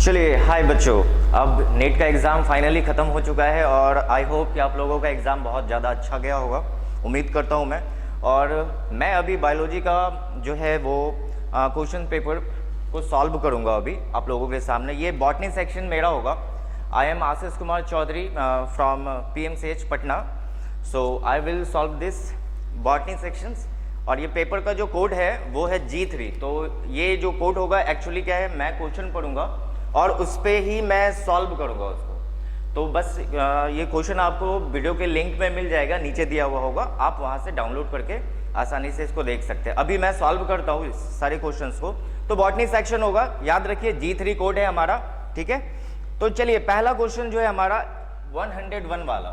चलिए हाय बच्चों, अब नेट का एग्ज़ाम फाइनली ख़त्म हो चुका है और आई होप कि आप लोगों का एग्ज़ाम बहुत ज़्यादा अच्छा गया होगा, उम्मीद करता हूँ मैं। और मैं अभी बायोलॉजी का जो है वो क्वेश्चन पेपर को सॉल्व करूँगा अभी आप लोगों के सामने। ये बॉटनी सेक्शन मेरा होगा। I am Ashish Kumar Chaudhary from PMCH Patna. So I will solve this botany sections. और ये पेपर का जो कोड है वो है G3। तो ये जो कोड होगा एक्चुअली क्या है, मैं क्वेश्चन पढ़ूंगा और उस पर ही मैं सॉल्व करूंगा उसको। तो बस ये क्वेश्चन आपको वीडियो के लिंक में मिल जाएगा, नीचे दिया हुआ होगा, आप वहां से डाउनलोड करके आसानी से इसको देख सकते हैं। अभी मैं सॉल्व करता हूँ इस सारे क्वेश्चंस को। तो बॉटनी सेक्शन होगा, याद रखिए G3 कोड है हमारा, ठीक है। तो चलिए पहला क्वेश्चन जो है हमारा 101 वाला।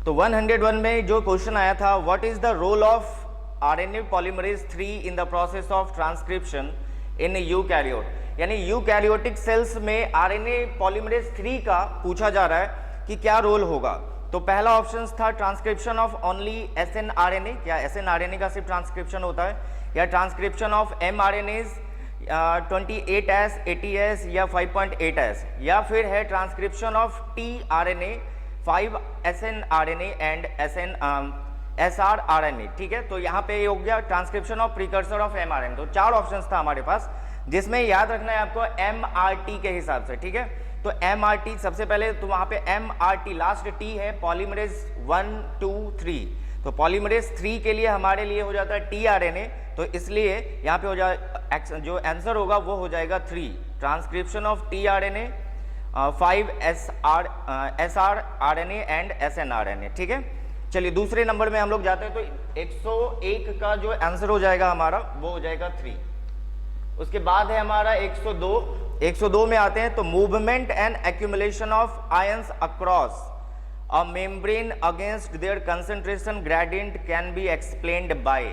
तो 101 में जो क्वेश्चन आया था, what is the role of RNA polymerase 3 in the process of transcription in eukaryote. यानी यूकैरियोटिक सेल्स में RNA पॉलीमरेज 3 का पूछा जा रहा है कि क्या रोल होगा। तो पहला ऑप्शन था ट्रांसक्रिप्शन ऑफ ओनली SNRNA, क्या SNRNA का सिर्फ ट्रांसक्रिप्शन होता है, या transcription of mRNAs 28S, 80S या 5.8S, या फिर है transcription of tRNA 5 SNRNA and SRRNA, ठीक है। तो यहाँ पे ये हो गया transcription of precursor of mRNA। तो चार ऑप्शंस था हमारे पास, जिसमें याद रखना है आपको MRT के हिसाब से, ठीक है। तो MRT सबसे पहले, तो वहां पे MRT लास्ट T है, पॉलीमरेज 1 2 3। तो पॉलीमरेज 3 के लिए हमारे लिए हो जाता है tRNA, तो इसलिए यहाँ पे हो जाए जो आंसर होगा वो हो जाएगा 3, transcription of tRNA 5 SRRNA and SNRNA, ठीक है। चलिए दूसरे नंबर में हम लोग जाते हैं। तो 101 का जो आंसर हो जाएगा हमारा वो हो जाएगा 3। उसके बाद है हमारा 102 में आते हैं। तो movement and accumulation of ions across a membrane against their concentration gradient can be explained bye.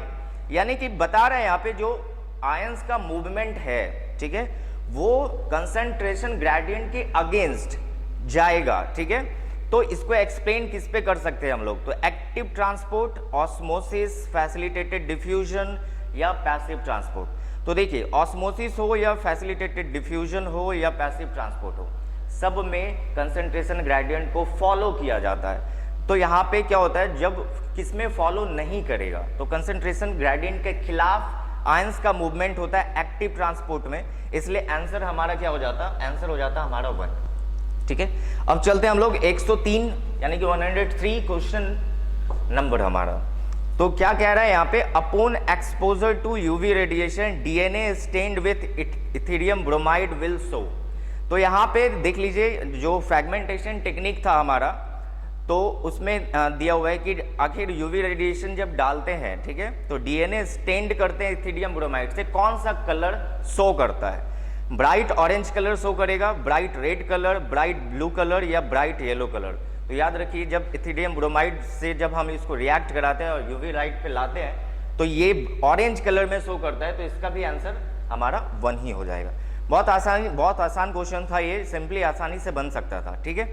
यानी कि बता रहे हैं यहाँ पे जो आयंस का मूवमेंट है, ठीक है, वो कंसंट्रेशन ग्रेडियंट के अगेंस्ट जाएगा, ठीक है। तो इसको एक्सप्लेन किस पे कर सकते हैं हम लोग। तो active transport, osmosis, facilitated diffusion या पैसिव ट्रांसपोर्ट। तो देखिए ऑस्मोसिस हो या फैसिलिटेटेड डिफ्यूजन हो या पैसिव ट्रांसपोर्ट हो, सब में कंसंट्रेशन ग्रेडियंट को फॉलो किया जाता है। तो यहाँ पे क्या होता है, जब किसमें फॉलो नहीं करेगा तो कंसंट्रेशन ग्रेडियंट के खिलाफ आयंस का मूवमेंट होता है एक्टिव ट्रांसपोर्ट में, इसलिए आंसर हमारा क्या हो जाता है, आंसर हो जाता है हमारा 1, ठीक है। अब चलते हैं हम लोग 103 यानी कि 103 क्वेश्चन नंबर हमारा। तो क्या कह रहा है यहाँ पे, upon exposure to UV radiation DNA stained with ethidium bromide will show. तो यहाँ पे देख लीजिए जो फ्रैगमेंटेशन टेक्निक था हमारा, तो उसमें दिया हुआ है कि आखिर यूवी रेडिएशन जब डालते हैं, ठीक है, तो DNA स्टेन्ड करते हैं इथेरियम ब्रोमाइड से, कौन सा कलर शो करता है, ब्राइट ऑरेंज कलर शो करेगा, bright red colour, bright blue colour या ब्राइट येलो कलर। तो याद रखिए जब इथेरियम ब्रोमाइड से जब हम इसको रिएक्ट कराते हैं और यूवी लाइट पे लाते हैं तो ये ऑरेंज कलर में शो करता है, तो इसका भी आंसर हमारा 1 ही हो जाएगा। बहुत आसान क्वेश्चन था ये, सिंपली आसानी से बन सकता था, ठीक है।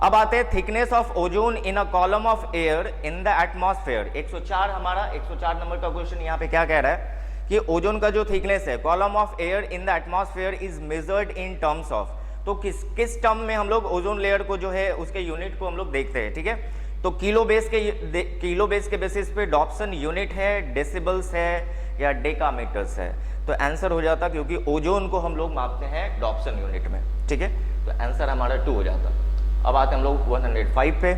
अब आते हैं thickness of ozone in a column of air in the atmosphere. 104 हमारा 104 नंबर का क्वेश्चन यहाँ पे क्या कह रहा है कि ओजोन का जो थिकनेस है column of air in the atmosphere is measured in terms of. तो किस टर्म में हम लोग ओजोन लेयर को जो है उसके यूनिट को हम लोग देखते हैं, ठीक है। तो किलो बेस के बेसिस पे डॉप्सन यूनिट है, डेसिबल्स है या डेकामीटर्स है। तो आंसर हो जाता, क्योंकि ओजोन को हम लोग मापते हैं डॉप्सन यूनिट में, ठीक है। तो आंसर हमारा 2 हो जाता। अब आते हैं हम लोग 105 पे।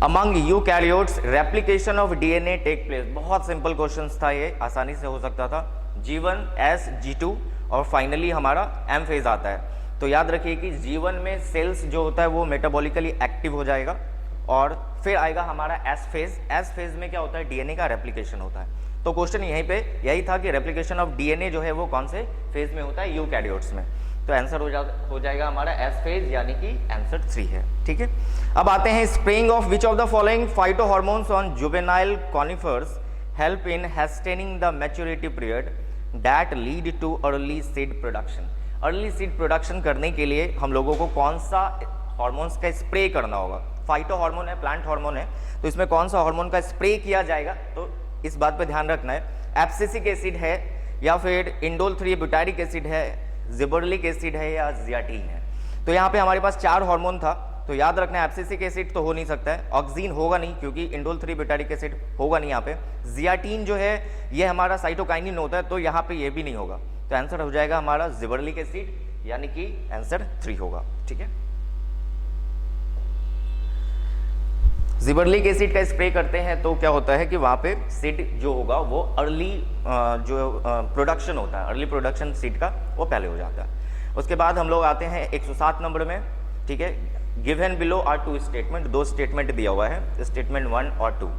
Among eukaryotes replication of DNA take place. बहुत सिंपल क्वेश्चन था ये, आसानी से हो सकता था। G1 S G2 और फाइनली हमारा M फेज आता है। तो याद रखिए कि G1 में सेल्स जो होता है वो मेटाबॉलिकली एक्टिव हो जाएगा और फिर आएगा हमारा S फेज। S फेज में क्या होता है, DNA का रेप्लिकेशन होता है। तो क्वेश्चन यहीं पे यही था कि रेप्लिकेशन ऑफ DNA जो है वो कौन से फेज में होता है, यूकैरियोट्स में। तो आंसर हो जाएगा हमारा S फेज, यानी कि आंसर 3 है, ठीक है। अब आते हैं spraying of which of the following phytohormones on juvenile conifers help in hastening the maturity period that lead to early seed production. Early seed production करने के लिए हम लोगों को कौन सा हार्मोन्स का स्प्रे करना होगा। फाइटो हार्मोन है, प्लांट हार्मोन है, तो इसमें कौन सा हार्मोन का स्प्रे किया जाएगा, तो इस बात पे ध्यान रखना है। एब्सिसिक एसिड है या फिर इंडोल 3 ब्यूटारिक एसिड है जिबर्लिक एसिड है या जियाटीन है। तो यहाँ पे हमारे पास 4 हार्मोन था, तो याद रखना एब्सिसिक एसिड तो हो नहीं सकता है, ऑक्सीन होगा नहीं क्योंकि इंडोल 3 ब्यूटारिक एसिड होगा नहीं यहाँ पे, जियाटीन जो है ये हमारा साइटोकाइनिन होता है, तो यहाँ पे ये भी नहीं होगा। तो आंसर हो जाएगा हमारा जिबर्लिक एसिड, यानी कि आंसर 3 होगा। ठीक है, जिबर्लिक एसिड का स्प्रे करते हैं तो क्या होता है कि वहाँ पे सीड जो होगा वो अर्ली जो प्रोडक्शन होता है, अर्ली प्रोडक्शन सीड का वो पहले हो जाता है। उसके बाद हम लोग आते हैं 107 नंबर में। ठीक है, given below are 2 statement, 2 statement दिया हुआ है, स्टेटमेंट 1 और 2।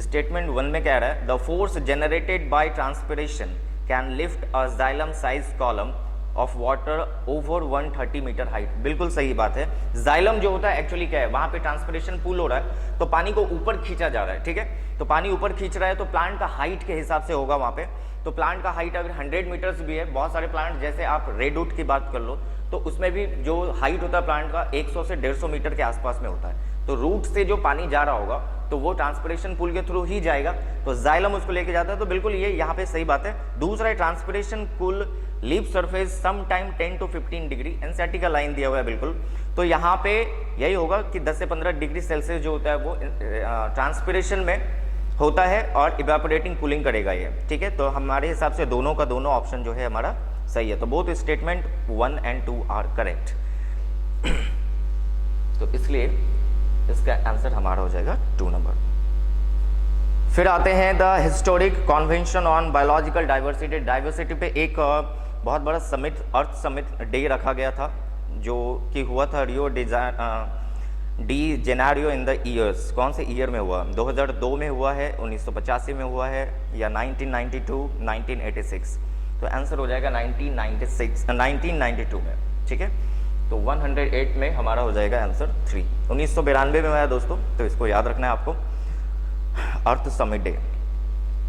स्टेटमेंट 1 में कह रहा है the force generated by transpiration can lift a xylem size column of water over 130 metre height. बिल्कुल सही बात है। जाइलम जो होता है एक्चुअली क्या है, वहां पे ट्रांसपिरेशन पूल हो रहा है तो पानी को ऊपर खींचा जा रहा है। ठीक है, तो पानी ऊपर खींच रहा है तो प्लांट का हाइट के हिसाब से होगा वहां पे। तो प्लांट का हाइट अगर 100 मीटर्स भी है, बहुत सारे प्लांट जैसे आप रेडवुड की बात कर लो तो उसमें भी जो हाइट होता है प्लांट का 100 से 150 मीटर के आसपास में होता है। तो रूट से जो पानी जा रहा होगा तो वो ट्रांसपिरेशन पूल के थ्रू ही जाएगा, तो जाइलम उसको लेके जाता है। तो बिल्कुल ये यहाँ पे सही बात है। दूसरा है transpiration pull leaf surface some time 10 to 15 degree, NCERT का लाइन दिया हुआ है बिल्कुल। तो यहाँ पे यही होगा कि 10 से 15 डिग्री सेल्सियस जो होता है वो ट्रांसपिरेशन में होता है और इवेपोरेटिंग कूलिंग करेगा ये। ठीक है, तो हमारे हिसाब से दोनों का दोनों ऑप्शन जो है हमारा सही है। तो both statement 1 and 2 are correct. तो इसलिए इसका आंसर हमारा हो जाएगा 2 नंबर। फिर आते हैं the historic convention on biological diversity. Diversity पे एक बहुत बड़ा समिट, अर्थ समिट डे रखा गया था जो कि हुआ था Rio de Janeiro in the years. कौन से ईयर में हुआ? 2002 में हुआ है, 1985 में हुआ है या 1992, 1986? तो आंसर हो जाएगा 1992 में। ठीक है, तो 108 में हमारा हो जाएगा आंसर 3। 1992 में हुआ है दोस्तों, तो इसको याद रखना है आपको, अर्थ समिट डे।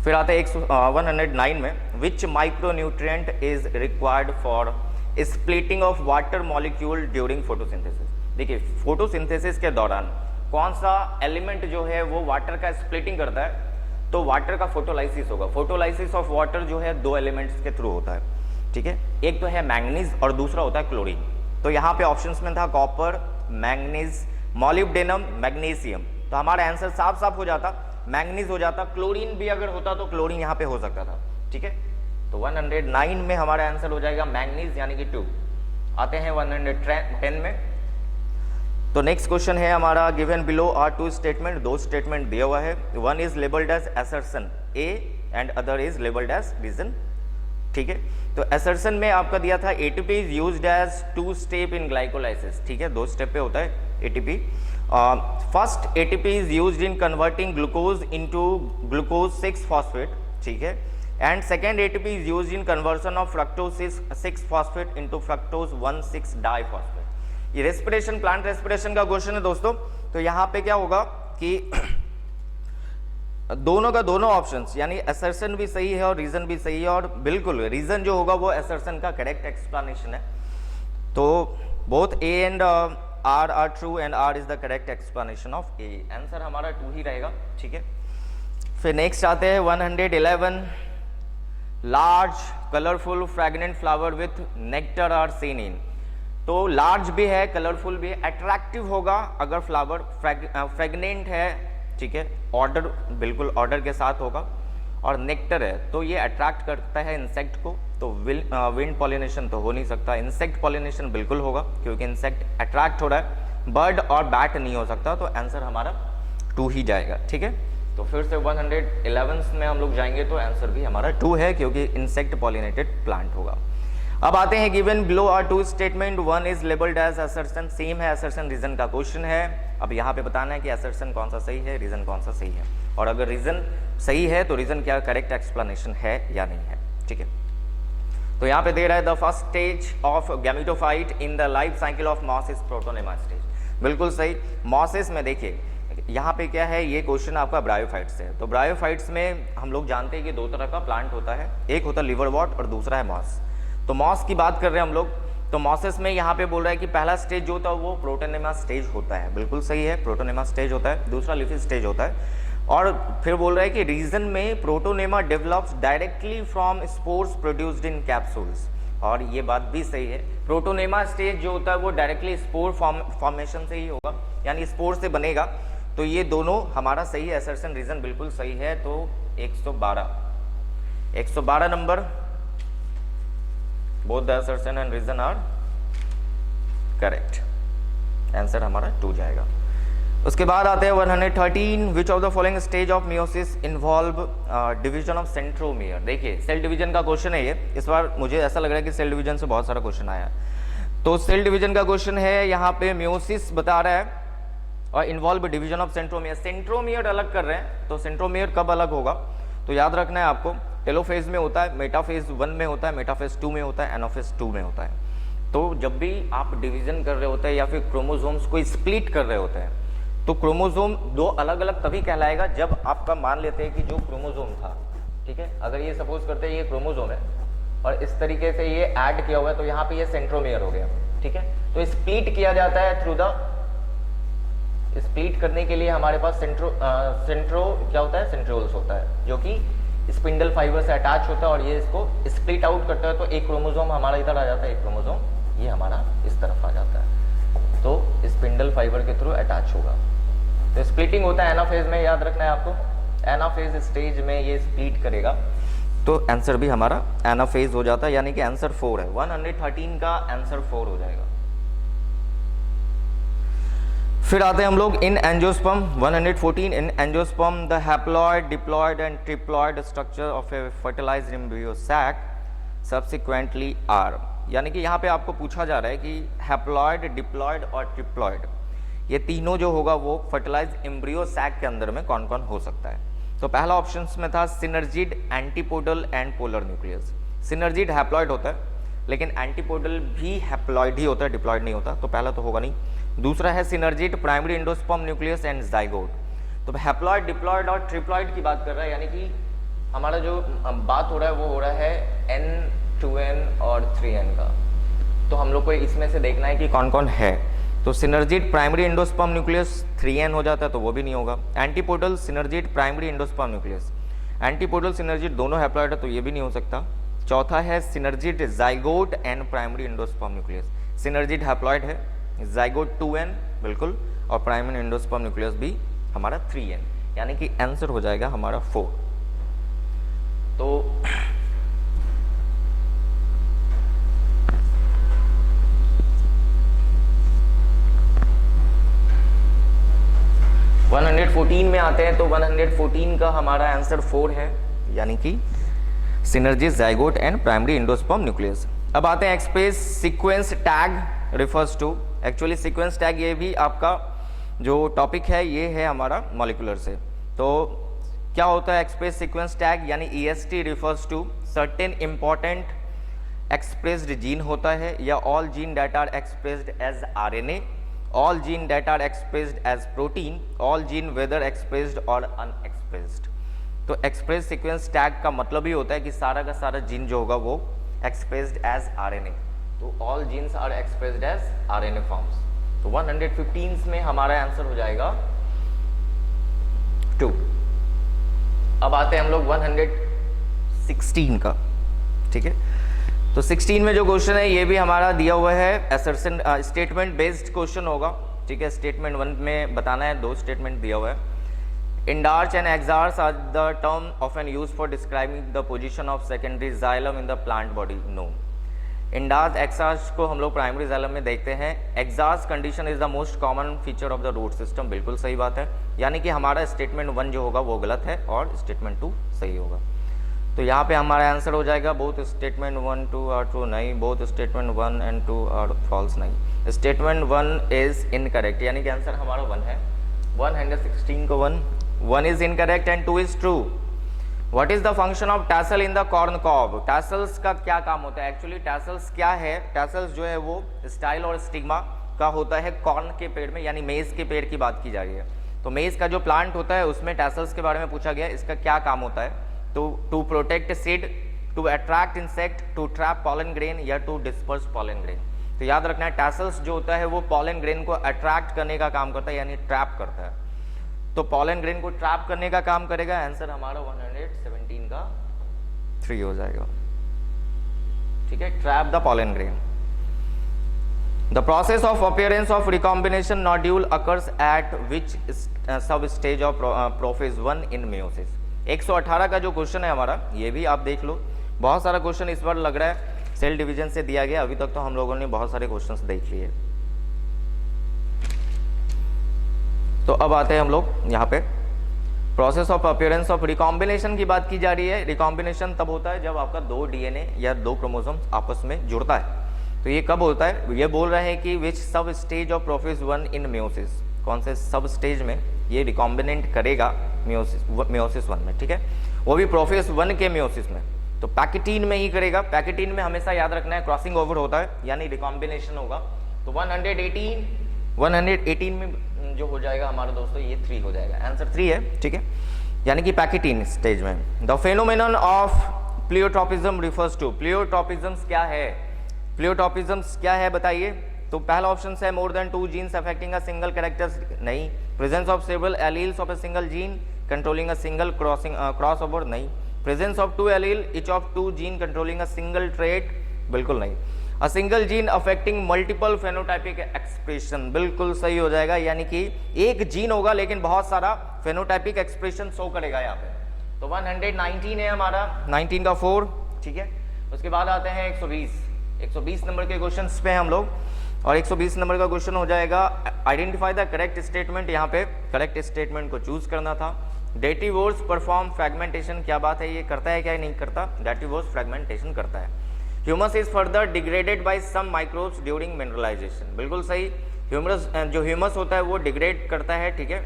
फिर आते हैं 109 में, which micronutrient is required for splitting of water molecule during photosynthesis. देखिए, फोटोसिंथेसिस के दौरान कौन सा एलिमेंट जो है वो वाटर का स्प्लिटिंग करता है? तो वाटर का फोटोलाइसिस होगा। फोटोलाइसिस ऑफ वाटर जो है 2 एलिमेंट्स के थ्रू होता है। ठीक है, एक तो है मैंगनीज और दूसरा होता है क्लोरीन। तो यहाँ पे ऑप्शंस में था कॉपर, मैंगनीज, मॉलिब्डेनम, मैग्नीशियम। तो हमारा आंसर साफ साफ हो जाता, मैंगनीज हो जाता। क्लोरीन भी अगर होता तो क्लोरीन यहाँ पे हो सकता था। ठीक है, तो 109 में हमारा आंसर हो जाएगा मैंगनीज, यानी कि 2। आते हैं 110 में। तो नेक्स्ट क्वेश्चन है हमारा, given below are 2 statement. 2 statement दिया हुआ है, one is labelled as assertion A and other is labelled as reason. ठीक है, तो असर्शन में आपका दिया था ATP is used as 2 step in glycolysis. ठीक है, 2 स्टेप पे होता है ATP. First ATP is used in converting glucose into glucose 6 phosphate. ठीक है, and second ATP is used in conversion of fructose 6 phosphate into fructose 1,6 diphosphate. ये respiration, plant respiration का question है दोस्तों। तो यहाँ पे क्या होगा कि दोनों का दोनों ऑप्शंस, यानी असर्शन भी सही है और रीजन भी सही है, और बिल्कुल रीजन जो होगा वो असर्शन का करेक्ट एक्सप्लेनेशन है। तो both A and R are true and R is the correct explanation of A. Answer हमारा 2 ही रहेगा। ठीक है, फिर नेक्स्ट आते हैं 111, large colourful fragrant flower with nectar are seen in. तो लार्ज भी है, कलरफुल भी है, अट्रैक्टिव होगा अगर फ्लावर फ्रेगनेंट है। ठीक है, ऑर्डर बिल्कुल ऑर्डर के साथ होगा, और नेक्टर है तो ये अट्रैक्ट करता है इंसेक्ट को। तो विंड पॉलिनेशन तो हो नहीं सकता, इंसेक्ट पॉलिनेशन बिल्कुल होगा क्योंकि इंसेक्ट अट्रैक्ट हो रहा है। बर्ड और बैट नहीं हो सकता, तो आंसर हमारा 2 ही जाएगा। ठीक है, तो फिर से 111 में हम लोग जाएंगे तो आंसर भी हमारा 2 है क्योंकि इंसेक्ट पॉलिनेटेड प्लांट होगा। अब आते हैं given below are 2 statement, 1 is labelled as assertion. Same है, असर्शन रीजन का क्वेश्चन है। अब यहाँ पे बताना है कि असर्शन कौन सा सही है, रीजन कौन सा सही है, और अगर रीजन सही है तो रीजन क्या करेक्ट एक्सप्लेनेशन है या नहीं है। ठीक है, तो यहाँ पे दे रहा है the first stage of gametophyte in the life cycle of moss is protonema stage. बिल्कुल सही। मॉसेस में देखिए यहाँ पे क्या है, ये क्वेश्चन आपका ब्रायोफाइट्स है। तो ब्रायोफाइट्स में हम लोग जानते हैं कि 2 तरह का प्लांट होता है, एक होता है लिवरवॉर्ट और दूसरा है मॉस। तो मॉस की बात कर रहे हैं हम लोग। तो मॉसेस में यहाँ पे बोल रहा है कि पहला स्टेज जो होता है वो प्रोटोनेमा स्टेज होता है। बिल्कुल सही है, प्रोटोनेमा स्टेज होता है। दूसरा लिफी स्टेज होता है। और फिर बोल रहा है कि रीजन में protonema develops directly from spores produced in capsules, और ये बात भी सही है। प्रोटोनेमा स्टेज जो होता है वो डायरेक्टली स्पोर फॉर्मेशन से ही होगा, यानी स्पोर से बनेगा। तो ये दोनों हमारा सही है, असर्शन रीजन बिल्कुल सही है। तो 112 number, both the assertion and reason are correct. Answer हमारा 2 जाएगा। उसके बाद आते हैं 113, which of the following stage of meiosis involve division of centromere. देखिए सेल डिवीजन का क्वेश्चन है ये, इस बार मुझे ऐसा लग रहा है कि सेल डिवीजन से बहुत सारा क्वेश्चन आया है। तो सेल डिवीजन का क्वेश्चन है, यहाँ पे मियोसिस बता रहा है और involve division of centromere. Centromere अलग कर रहे हैं, तो सेंट्रोमियर कब अलग होगा तो याद रखना है आपको, टेलोफेज में होता है, मेटाफेज 1 में होता है, मेटाफेज 2 में होता है, एनाफेज 2 में होता है। तो जब भी आप डिवीजन कर रहे होते हैं या फिर क्रोमोसोम्स को स्प्लिट कर रहे होते हैं, तो क्रोमोसोम 2 अलग अलग तभी कहलाएगा जब आपका मान लेते हैं कि जो क्रोमोसोम था, ठीक है, अगर ये सपोज करते हैं ये क्रोमोसोम है और इस तरीके से ये ऐड किया हुआ है, तो यहाँ पे ये सेंट्रोमियर हो गया, ठीक है। तो स्प्लिट किया जाता है थ्रू द, स्प्लिट करने के लिए हमारे पास सेंट्रो क्या होता है, सेंट्रियोल्स होता है, जो कि स्पिंडल फाइबर से अटैच होता है और ये इसको स्प्लिट आउट करता है। तो एक क्रोमोसोम हमारा इधर आ जाता है, एक क्रोमोसोम ये हमारा इस तरफ आ जाता है, तो स्पिंडल फाइबर के थ्रू अटैच होगा। तो स्प्लिटिंग होता है एनाफेज में, याद रखना है आपको, एनाफेज स्टेज में ये स्प्लिट करेगा। तो आंसर भी हमारा एनाफेज हो जाता है, यानी कि आंसर 4 है। 113 का आंसर 4 हो जाएगा। फिर आते हैं हम लोग in angiosperm 114। In angiosperm the haploid, diploid and triploid structure of a fertilised embryo sac subsequently are. यानी कि यहाँ पे आपको पूछा जा रहा है कि हैप्लॉइड, डिप्लॉइड और ट्रिप्लॉइड, ये तीनों जो होगा वो फर्टिलाइज्ड एम्ब्रियो सैक के अंदर में कौन कौन हो सकता है। तो पहला ऑप्शन में था synergid, antipodal end polar nucleus. Synergid haploid होता है, लेकिन एंटीपोडल भी हैप्लॉइड ही होता है, डिप्लॉइड नहीं होता, तो पहला तो होगा नहीं। दूसरा है synergid, primary endosperm nucleus and zygote. तो हैप्लॉइड, डिप्लॉइड और ट्रिप्लॉइड की बात कर रहा है, यानी कि हमारा जो बात हो रहा है वो हो रहा है N, 2N और 3N का। तो हम लोग को इसमें से देखना है कि कौन कौन है। तो synergid primary endosperm nucleus 3N हो जाता है, तो वो भी नहीं होगा। Antipodal, synergid primary endosperm nucleus, antipodal synergid दोनों हैप्लॉइड है, तो ये भी नहीं हो सकता। चौथा है synergid zygote and primary endosperm nucleus. Synergid haploid है, जाइगोट 2N बिल्कुल, और प्राइमरी एंडोस्पर्म न्यूक्लियस भी हमारा 3N, यानी कि आंसर हो जाएगा हमारा 4। तो 114 में आते हैं। तो 114 का हमारा आंसर 4 है, यानी कि synergids, zygote and primary endosperm nucleus. अब आते हैं express sequence tag refers to, actually sequence tag ये भी आपका जो टॉपिक है ये है हमारा मॉलिक्यूलर से। तो क्या होता है एक्सप्रेस सीक्वेंस टैग, यानी EST refers to certain important expressed gene होता है, या all gene that are expressed as RNA, all gene that are expressed as protein, all gene whether expressed or unexpressed। तो एक्सप्रेस सीक्वेंस टैग का मतलब ही होता है कि सारा का सारा जीन जो होगा वो एक्सप्रेस्ड एज RNA। तो all genes are expressed as RNA forms. तो 115 में हमारा आंसर हो जाएगा 2। अब आते हैं हम लोग 116 का, ठीक है। तो 16 में जो क्वेश्चन है ये भी हमारा दिया हुआ है, असर्शन स्टेटमेंट बेस्ड क्वेश्चन होगा, ठीक है। स्टेटमेंट 1 में बताना है, 2 स्टेटमेंट दिया हुआ है। Endarch and exarch are the term often used for describing the position of secondary xylem in the plant body. No, endarch exarch को हम लोग प्राइमरी जाइलम में देखते हैं। Exarch condition is the most common feature of the root system, बिल्कुल सही बात है, यानी कि हमारा स्टेटमेंट 1 जो होगा वो गलत है और स्टेटमेंट 2 सही होगा। तो यहाँ पे हमारा आंसर हो जाएगा बोथ स्टेटमेंट 1, 2 आर ट्रू, नहीं, both statement 1 and 2 are false, नहीं, स्टेटमेंट 1 इज इनकरेक्ट, यानी कि आंसर हमारा 1 है। 116 को 1 is incorrect and 2 is true. What is the function of tassel in the corn cob. Tassels का क्या काम होता है, एक्चुअली टैसल्स क्या है, टैसल्स जो है वो स्टाइल और स्टिग्मा का होता है कॉर्न के पेड़ में, यानी मेज के पेड़ की बात की जा रही है। तो मेज का जो प्लांट होता है उसमें टैसल्स के बारे में पूछा गया, इसका क्या काम होता है। तो to protect seed, to attract insect, to trap pollen grain, या टू डिस्पर्स पॉलन ग्रेन। तो याद रखना है टैसल्स जो होता है वो पॉलन ग्रेन को अट्रैक्ट करने का काम करता है, यानी ट्रैप करता है। तो पॉलन ग्रेन को ट्रैप करने का काम करेगा। आंसर हमारा 117 का 3 हो जाएगा, ठीक है, trap the pollen grain. The process of appearance of recombination nodule occurs at which sub stage of prophase 1 in meiosis. 118 का जो क्वेश्चन है हमारा, ये भी आप देख लो, बहुत सारा क्वेश्चन इस बार लग रहा है सेल डिवीजन से दिया गया। अभी तक तो हम लोगों ने बहुत सारे क्वेश्चंस देख लिए। तो अब आते हैं हम लोग यहाँ पे process of appearance of recombination की बात की जा रही है। रिकॉम्बिनेशन तब होता है जब आपका 2 डीएनए या 2 क्रोमोसोम्स आपस में जुड़ता है। तो ये कब होता है, ये बोल रहे हैं कि विच sub stage of prophase 1 in meiosis, कौन से सब स्टेज में ये रिकॉम्बिनेंट करेगा मेयोसिस 1 में, ठीक है, वो भी प्रोफेज 1 के मेयोसिस में। तो पैकेटीन में ही करेगा। पैकेटीन में हमेशा याद रखना है क्रॉसिंग ओवर होता है, यानी रिकॉम्बिनेशन होगा। तो 118 में जो हो जाएगा हमारा दोस्तों ये 3 हो जाएगा, आंसर 3 है, ठीक है, यानी कि पैकेटीन स्टेज में। The phenomenon of pleiotropism refers to, pleiotropisms क्या है, प्लियोट्रोपिज्म्स क्या है बताइए। तो पहला ऑप्शन है more than 2 genes affecting a single character, नहीं। Presence of several alleles of a single gene controlling a single crossover, नहीं। Presence of 2 allele each of 2 gene controlling a single trait, बिल्कुल नहीं। A single gene affecting multiple phenotypic expression, बिल्कुल सही हो जाएगा, यानी कि एक जीन होगा लेकिन बहुत सारा फेनोटाइपिक एक्सप्रेशन शो करेगा यहाँ पे। तो 119 है हमारा, 19 का 4, ठीक है। उसके बाद आते हैं 120 नंबर के क्वेश्चन पे हम लोग, और 120 नंबर का क्वेश्चन हो जाएगा आइडेंटिफाई द करेक्ट स्टेटमेंट। यहाँ पे करेक्ट स्टेटमेंट को चूज करना था। डेटिवोर्स परफॉर्म फ्रेगमेंटेशन, क्या बात है, ये करता है क्या नहीं करता, डेटिवोर्स फ्रेगमेंटेशन करता है। Humus is further degraded by some microbes during mineralisation, बिल्कुल सही। जो ह्यूमस होता है वो डिग्रेड करता है, ठीक है,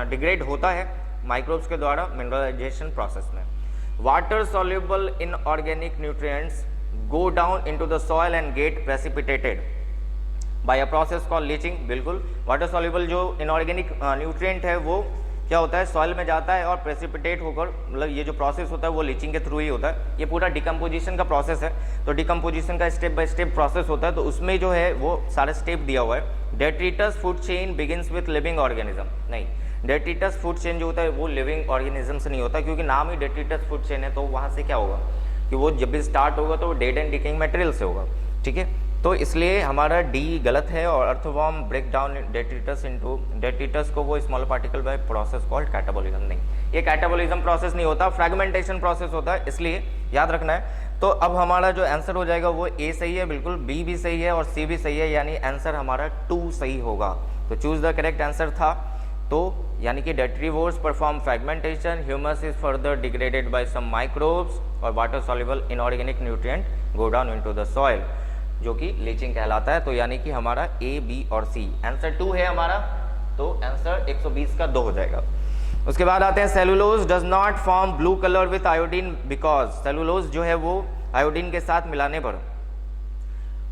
डिग्रेड होता है माइक्रोब्स के द्वारा मिनरलाइजेशन प्रोसेस में। Water soluble in organic nutrients go down into the soil and get precipitated by a process called leaching, बिल्कुल। वाटर सॉल्युबल जो इनऑर्गेनिक न्यूट्रिएंट है वो क्या होता है, सॉइल में जाता है और प्रेसिपिटेट होकर, मतलब ये जो प्रोसेस होता है वो लीचिंग के थ्रू ही होता है। ये पूरा डिकम्पोजिशन का प्रोसेस है। तो डिकम्पोजिशन का स्टेप बाय स्टेप प्रोसेस होता है, तो उसमें जो है वो सारा स्टेप दिया हुआ है। Detritus food chain begins with living organism, नहीं। डेट्रिटस फूड चेन जो होता है वो लिविंग ऑर्गेनिज्म से नहीं होता, क्योंकि नाम ही डेट्रिटस फूड चेन है। तो वहाँ से क्या होगा कि वो जब भी स्टार्ट होगा तो डेड एंड डिकेइंग मटेरियल से होगा, ठीक है। तो इसलिए हमारा डी गलत है, और earthworm break down detritus into, detritus को वो small particle by process called catabolism, नहीं, ये कैटाबॉलिज्म प्रोसेस नहीं होता, फ्रेगमेंटेशन प्रोसेस होता है, इसलिए याद रखना है। तो अब हमारा जो आंसर हो जाएगा वो ए सही है, बिल्कुल, बी भी सही है और सी भी सही है, यानी आंसर हमारा 2 सही होगा। तो चूज द करेक्ट आंसर था, तो यानी कि detritivores perform fragmentation, humus is further degraded by some microbes, और water soluble inorganic nutrient go down into the soil, जो कि लीचिंग कहलाता है। तो यानी कि हमारा ए, बी और सी, आंसर 2 है हमारा। तो आंसर 120 का 2 हो जाएगा। उसके बाद आते हैं cellulose does not form blue colour with iodine because, cellulose जो है वो आयोडीन के साथ मिलाने पर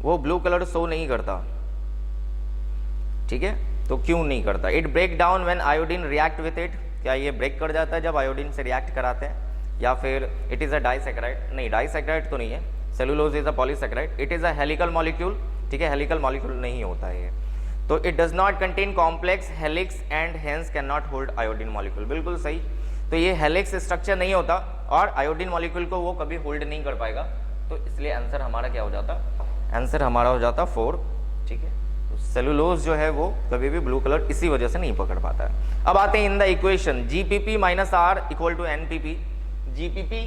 वो ब्लू कलर शो नहीं करता, ठीक है। तो क्यों नहीं करता, it break down when iodine react with it, क्या ये ब्रेक कर जाता है जब आयोडीन से रिएक्ट कराते हैं, या फिर इट इज अ डाइसैकेराइड, नहीं, डाइसैकेराइड तो नहीं है, cellulose is a polysaccharide, it is a helical molecule, ठीक है, हेलिकल मॉलिक्यूल नहीं होता है ये। तो it does not contain complex helix and hence can not hold iodine molecule, बिल्कुल सही। तो ये हेलिक्स स्ट्रक्चर नहीं होता और आयोडीन मॉलिक्यूल को वो कभी होल्ड नहीं कर पाएगा, तो इसलिए आंसर हमारा क्या हो जाता, आंसर हमारा हो जाता 4, ठीक है। सेलुलोज जो है वो कभी भी ब्लू कलर इसी वजह से नहीं पकड़ पाता है। अब आते हैं in the equation, GPP minus R equal to NPP. GPP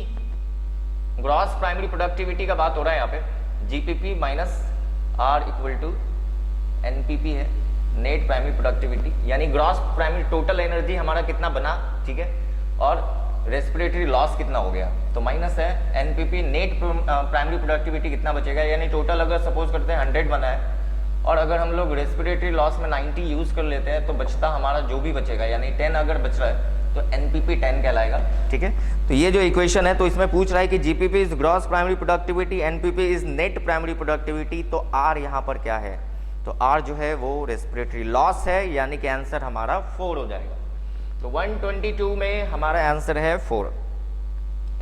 gross primary productivity का बात हो रहा है यहाँ पे, GPP minus R equal to NPP है, नेट प्राइमरी प्रोडक्टिविटी, यानी ग्रॉस प्राइमरी टोटल एनर्जी हमारा कितना बना, ठीक है, और रेस्पिरेटरी लॉस कितना हो गया, तो माइनस है एनपीपी, नेट प्राइमरी प्रोडक्टिविटी कितना बचेगा, यानी टोटल अगर सपोज करते हैं 100 बना है और अगर हम लोग रेस्पिरेटरी लॉस में 90 यूज कर लेते हैं तो बचता हमारा जो भी बचेगा, यानी 10 अगर बच रहा है तो एनपीपी 10 कहलाएगा, ठीक है। तो ये जो इक्वेशन है तो इसमें पूछ रहा है कि GPP is gross primary productivity, NPP is net primary productivity, तो आर यहाँ पर क्या है, तो आर जो है वो रेस्पिरेटरी लॉस है, यानी कि आंसर हमारा 4 हो जाएगा। तो 122 में हमारा आंसर है 4,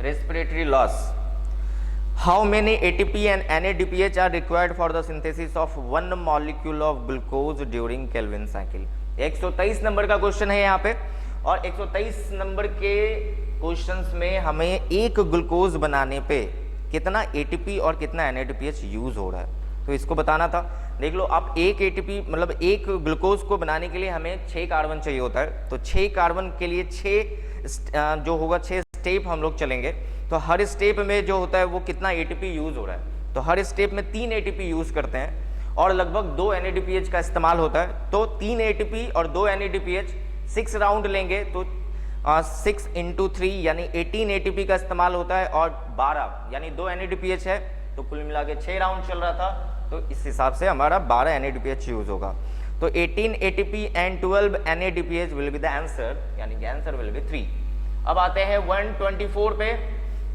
respiratory loss. How many ATP and NADPH are required for the synthesis of 1 molecule of glucose during Calvin cycle? 123 number का क्वेश्चन है यहाँ पे, और 123 नंबर के क्वेश्चंस में हमें एक ग्लूकोज बनाने पे कितना ATP और कितना NADPH यूज हो रहा है, तो इसको बताना था। देख लो आप, एक ATP मतलब एक ग्लूकोज को बनाने के लिए हमें 6 कार्बन चाहिए होता है, तो 6 कार्बन के लिए 6 जो होगा 6 स्टेप हम लोग चलेंगे, तो हर स्टेप में जो होता है वो कितना ATP यूज हो रहा है, तो हर स्टेप में 3 ATP यूज करते हैं और लगभग 2 NADPH का इस्तेमाल होता है। तो 3 ATP और 2 NADPH 6 राउंड लेंगे तो 6 × 3 यानी 18 ATP का इस्तेमाल होता है और 12 यानी 2 NADPH है, तो कुल मिला के 6 राउंड चल रहा था, तो इस हिसाब से हमारा 12 NADPH यूज होगा। तो 18 ATP and 12 NADPH will be the answer, यानी कि आंसर विल बी 3। अब आते हैं 124 पे,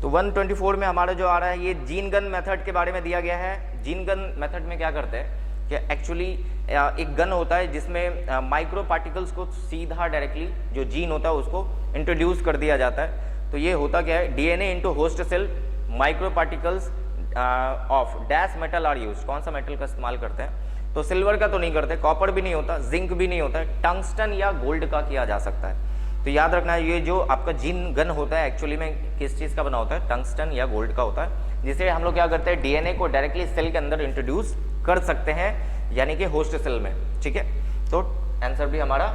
तो 124 में हमारा जो आ रहा है ये जीन गन मेथड के बारे में दिया गया है। जीन गन मेथड में क्या करते हैं कि एक्चुअली एक गन होता है जिसमें माइक्रो पार्टिकल्स को सीधा डायरेक्टली जो जीन होता है उसको इंट्रोड्यूस कर दिया जाता है। तो ये होता क्या है, DNA into host cell, micro particles of dash metal are use. कौन सा मेटल का इस्तेमाल करते हैं, तो सिल्वर का तो नहीं करते, कॉपर भी नहीं होता, जिंक भी नहीं होता है, टंगस्टन या गोल्ड का किया जा सकता है। तो याद रखना है ये जो आपका जीन गन होता है एक्चुअली में किस चीज़ का बना होता है, टंगस्टन या गोल्ड का होता है, जिसे हम लोग क्या करते हैं DNA को डायरेक्टली सेल के अंदर इंट्रोड्यूस कर सकते हैं, यानी कि होस्ट सेल में। ठीक है, तो आंसर भी हमारा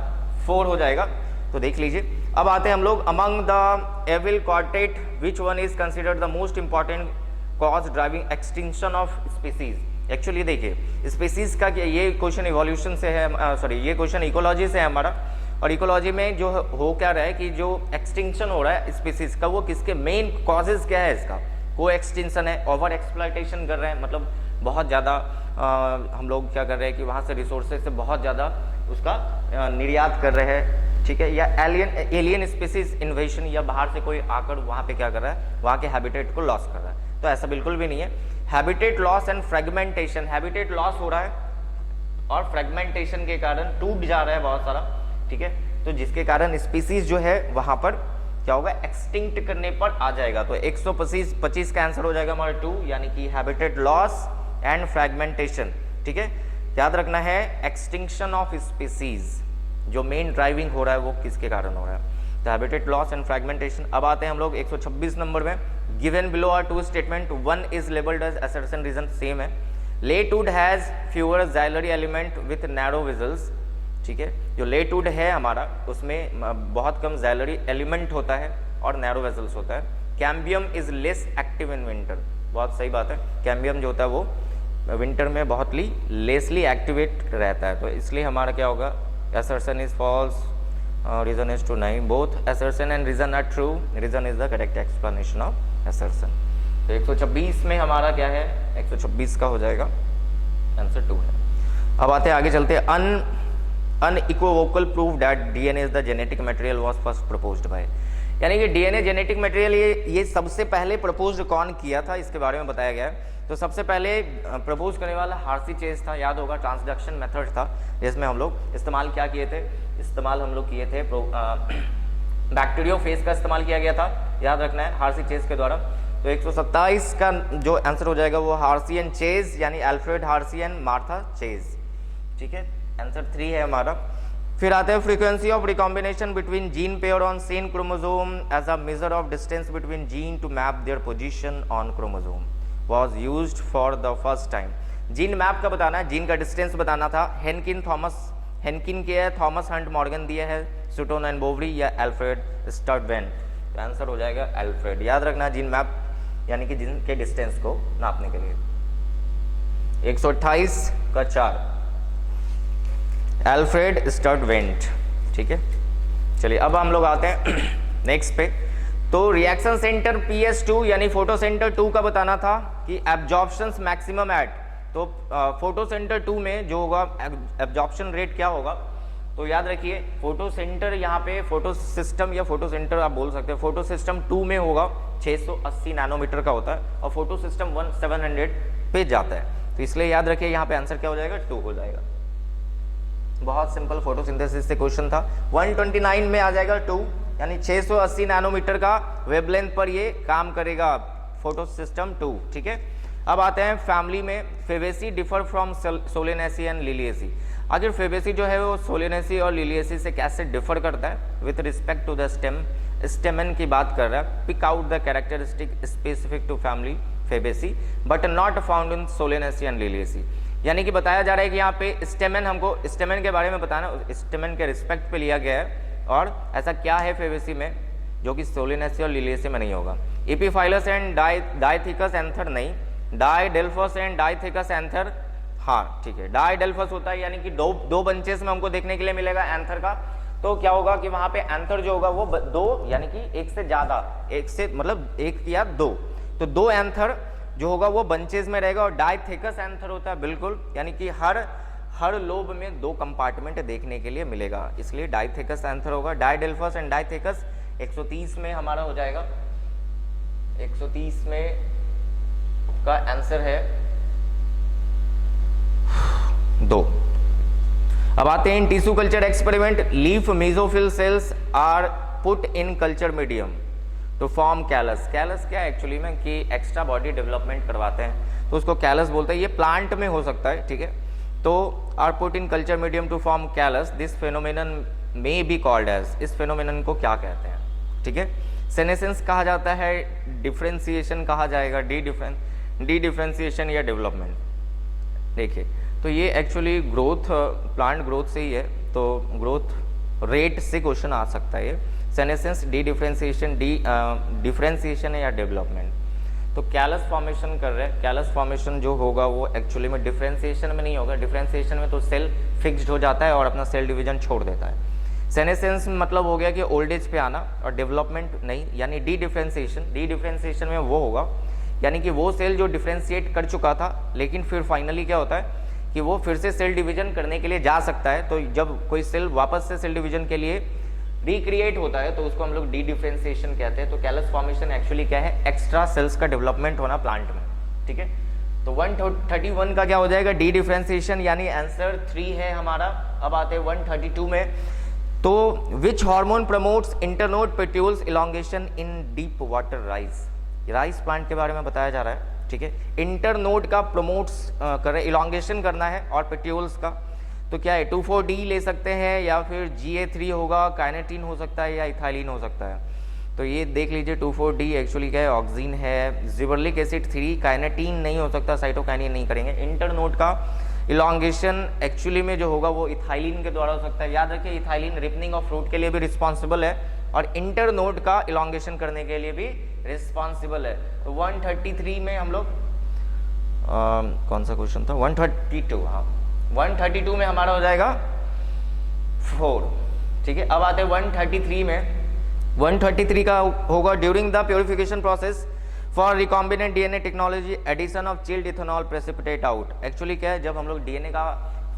4 हो जाएगा। तो देख लीजिए, अब आते हैं हम लोग among the evil quartet which one is considered the most important cause driving extinction of species. Actually देखिए स्पीसीज का ये क्वेश्चन इवोल्यूशन से है, सॉरी ये क्वेश्चन इकोलॉजी से है हमारा, और इकोलॉजी में जो हो क्या रहा है कि जो एक्सटिंक्शन हो रहा है स्पीसीज का वो किसके मेन कॉजेज क्या है इसका, को एक्सटिंक्शन है, ओवर एक्सप्लॉयटेशन कर रहे हैं, मतलब बहुत ज़्यादा हम लोग क्या कर रहे हैं कि वहाँ से रिसोर्सेज से बहुत ज़्यादा उसका निर्यात कर रहे हैं, ठीक है, या एलियन स्पीसीज इन्वेशन, या बाहर से कोई आकर वहाँ पे क्या कर रहा है, वहाँ के हैबिटेट को लॉस कर रहा है। तो ऐसा बिल्कुल भी नहीं है। Habitat loss and fragmentation, habitat loss हो रहा है और फ्रेगमेंटेशन के कारण टूट जा रहा है बहुत सारा, ठीक है, तो जिसके कारण स्पीसीज जो है वहाँ पर क्या होगा, एक्सटिंक्ट करने पर आ जाएगा। तो 125 का आंसर हो जाएगा हमारा 2, यानी कि हैबिटेट लॉस एंड फ्रेगमेंटेशन। ठीक है, याद रखना है एक्सटिंक्शन ऑफ स्पीसीज जो मेन ड्राइविंग हो रहा है वो किसके कारण हो रहा है, तो हैबिटेट लॉस एंड फ्रेगमेंटेशन। अब आते हैं हम लोग 126 नंबर में, given below are 2 statement, one is labelled as assertion reason, same है। Latewood has fewer xylary element with narrow vessels, ठीक है, जो लेटूड है हमारा उसमें बहुत कम जाइलरी एलिमेंट होता है और नैरो वेजल्स होता है। Cambium is less active in winter, बहुत सही बात है, कैम्बियम जो होता है वो विंटर में बहुत लेसली एक्टिवेट रहता है, तो इसलिए हमारा क्या होगा, assertion is false, reason is true, नहीं, both assertion and reason are true, reason is the correct explanation of assertion। तो 126 में हमारा क्या है, 126 का हो जाएगा आंसर 2 है। अब आते हैं आगे चलते हैं, unequivocal proof that DNA is the genetic material was first proposed by, यानी कि DNA जेनेटिक मटेरियल ये सबसे पहले प्रपोज कौन किया था इसके बारे में बताया गया है। तो सबसे पहले प्रपोज करने वाला हार्सी चेज था, याद होगा, ट्रांसडक्शन मेथड था जिसमें हम लोग इस्तेमाल क्या किए थे, हम लोग किए थे बैक्टीरियोफेज का इस्तेमाल किया गया था, याद रखना है, हार्सी चेज के द्वारा। तो 127 का जो आंसर हो जाएगा वो हार्सी एंड चेज, यानी Alfred Hershey and Martha Chase. ठीक है, आंसर 3 है हमारा। फिर आते हैं frequency of recombination between gene pair on same chromosome as a measure of distance between gene to map their position on chromosome was used for the first time। Gene map का बताना है, gene का distance बताना था। हेनकिन के है, Thomas Hunt Morgan दिया है, सुटोन एंड बोवरी या अल्फ्रेड स्टर्डवेंट, तो आंसर हो जाएगा अल्फ्रेड। याद रखना जीन मैप यानी कि जीन के डिस्टेंस को नापने के लिए। 128 का 4 अल्फ्रेड स्टर्डवेंट। ठीक है, चलिए अब हम लोग आते हैं नेक्स्ट पे। तो रिएक्शन सेंटर PS2 यानी फोटो सेंटर 2 का बताना था कि एब्जॉर्प्शन मैक्सिमम एट, तो फोटो सेंटर 2 में जो होगा एब्जॉर्प्शन रेट क्या होगा, तो याद रखिए फोटो सेंटर यहाँ पे फोटो सिस्टम या फोटो सेंटर आप बोल सकते हैं, फोटो सिस्टम 2 में होगा 680 नैनोमीटर का होता है और फोटो सिस्टम 700 पे जाता है, तो इसलिए याद रखिए यहाँ पे आंसर क्या हो जाएगा, 2 हो जाएगा। बहुत सिंपल फोटोसिंथेसिस से क्वेश्चन था। 129 में आ जाएगा 2, यानी 680 नैनोमीटर का वेवलेंथ पर ये काम करेगा फोटो सिस्टम 2। ठीक है, अब आते हैं फैमिली में। Fabaceae differ from Solanaceae and Liliaceae. अगर फेवेसी जो है वो सोलेनेसी और लिलिएसी से कैसे डिफर करता है with respect to the stamen की बात कर रहा है। Pick out the characteristic specific to family Fabaceae but not found in Solanaceae and Liliaceae. यानी कि बताया जा रहा है कि यहाँ पे स्टेमन, हमको स्टेमन के बारे में बताना, स्टेमन के रिस्पेक्ट पे लिया गया है और ऐसा क्या है फेबेसी में जो कि सोलेनेसी और लिलियसी में नहीं होगा। एपिफाइलस एंड डाइथिकस एंथर नहीं, डाइडेल्फस एंड डाइथिकस एंथर हाँ ठीक है, डाइडेल्फस होता है यानी कि दो बंचेस में हमको देखने के लिए मिलेगा एंथर का। तो क्या होगा कि वहां पे एंथर जो होगा वो दो यानी कि एक से ज्यादा, एक से मतलब एक या दो, तो दो एंथर जो होगा वो बंचेस में रहेगा। और डाइथिकस एंथर होता है बिल्कुल, यानी कि हर लोब में दो कंपार्टमेंट देखने के लिए मिलेगा, इसलिए डाइथिकस एंथर होगा। डाइडेल्फस एंड डाइथिकस 130 में हमारा हो जाएगा, 130 में का आंसर है 2। अब आते हैं tissue culture experiment. Leaf mesophyll cells are put in culture medium to form callus. Callus क्या है एक्चुअली में कि एक्स्ट्रा बॉडी डेवलपमेंट करवाते हैं तो उसको कैलस बोलते हैं। ये प्लांट में हो सकता है, ठीक है। तो are put in culture medium to form callus, this phenomenon may be called as, इस फेनोमेनन को क्या कहते हैं, ठीक है। सेनेसेंस कहा जाता है, डिफरेंशिएशन कहा जाएगा, डी डिफरेंशिएशन या डेवलपमेंट। देखिए तो ये एक्चुअली ग्रोथ, प्लांट ग्रोथ से ही है, तो ग्रोथ रेट से क्वेश्चन आ सकता है ये। सेनेसेंस, डी डिफरेंशिएशन, डिफरेंशिएशन या डेवलपमेंट। तो कैलस फॉर्मेशन कर रहे हैं, कैलस फॉर्मेशन जो होगा वो एक्चुअली में डिफरेंशिएशन में नहीं होगा। डिफरेंशिएशन में तो सेल फिक्स्ड हो जाता है और अपना सेल डिवीजन छोड़ देता है। सेनेसेंस मतलब हो गया कि ओल्ड एज पे आना, और डेवलपमेंट नहीं, यानी डी डिफरेंशिएशन में वो होगा यानी कि वो सेल जो डिफरेंशिएट कर चुका था लेकिन फिर फाइनली क्या होता है कि वो फिर से सेल डिवीजन करने के लिए जा सकता है। तो जब कोई सेल वापस से सेल डिवीजन के लिए रिक्रिएट होता है तो उसको हम लोग डी डिफरेंशिएशन कहते हैं। तो कैलस फॉर्मेशन एक्चुअली क्या है, एक्स्ट्रा सेल्स का डेवलपमेंट होना प्लांट में, ठीक है। तो 131 का क्या हो जाएगा, डी डिफरेंशिएशन, यानी आंसर 3 है हमारा। अब आते हैं 132 में। तो which hormone promotes internode petioles elongation in deep water rice. Rice plant के बारे में बताया जा रहा है, ठीक है। इंटरनोड का प्रमोट्स कर रहे, इलॉन्गेशन करना है, और पेट्यूल्स का तो क्या है 2,4-D ले सकते हैं या फिर GA3 होगा, काइनेटीन हो सकता है या इथाइलिन हो सकता है। तो ये देख लीजिए 2,4-D एक्चुअली क्या है, ऑक्सीन है, जिबरलिक एसिड 3, काइनेटीन नहीं हो सकता, साइटोकाइनिन नहीं करेंगे। इंटरनोड का इलॉन्गेशन एक्चुअली में जो होगा वो इथाइलिन के द्वारा हो सकता है। याद रखिए इथाइलिन रिपनिंग ऑफ फ्रूट के लिए भी रिस्पॉन्सिबल है और इंटरनोड का इलॉन्गेशन करने के लिए भी रिस्पॉन्सिबल है। तो 133 में हम लोग कौन सा क्वेश्चन था, 132, हाँ 132 में हमारा हो जाएगा 4, ठीक है। अब आते हैं 133 में। 133 का होगा during the purification process for recombinant DNA technology addition of chilled ethanol precipitate out. Actually क्या है, जब हम लोग डीएनए का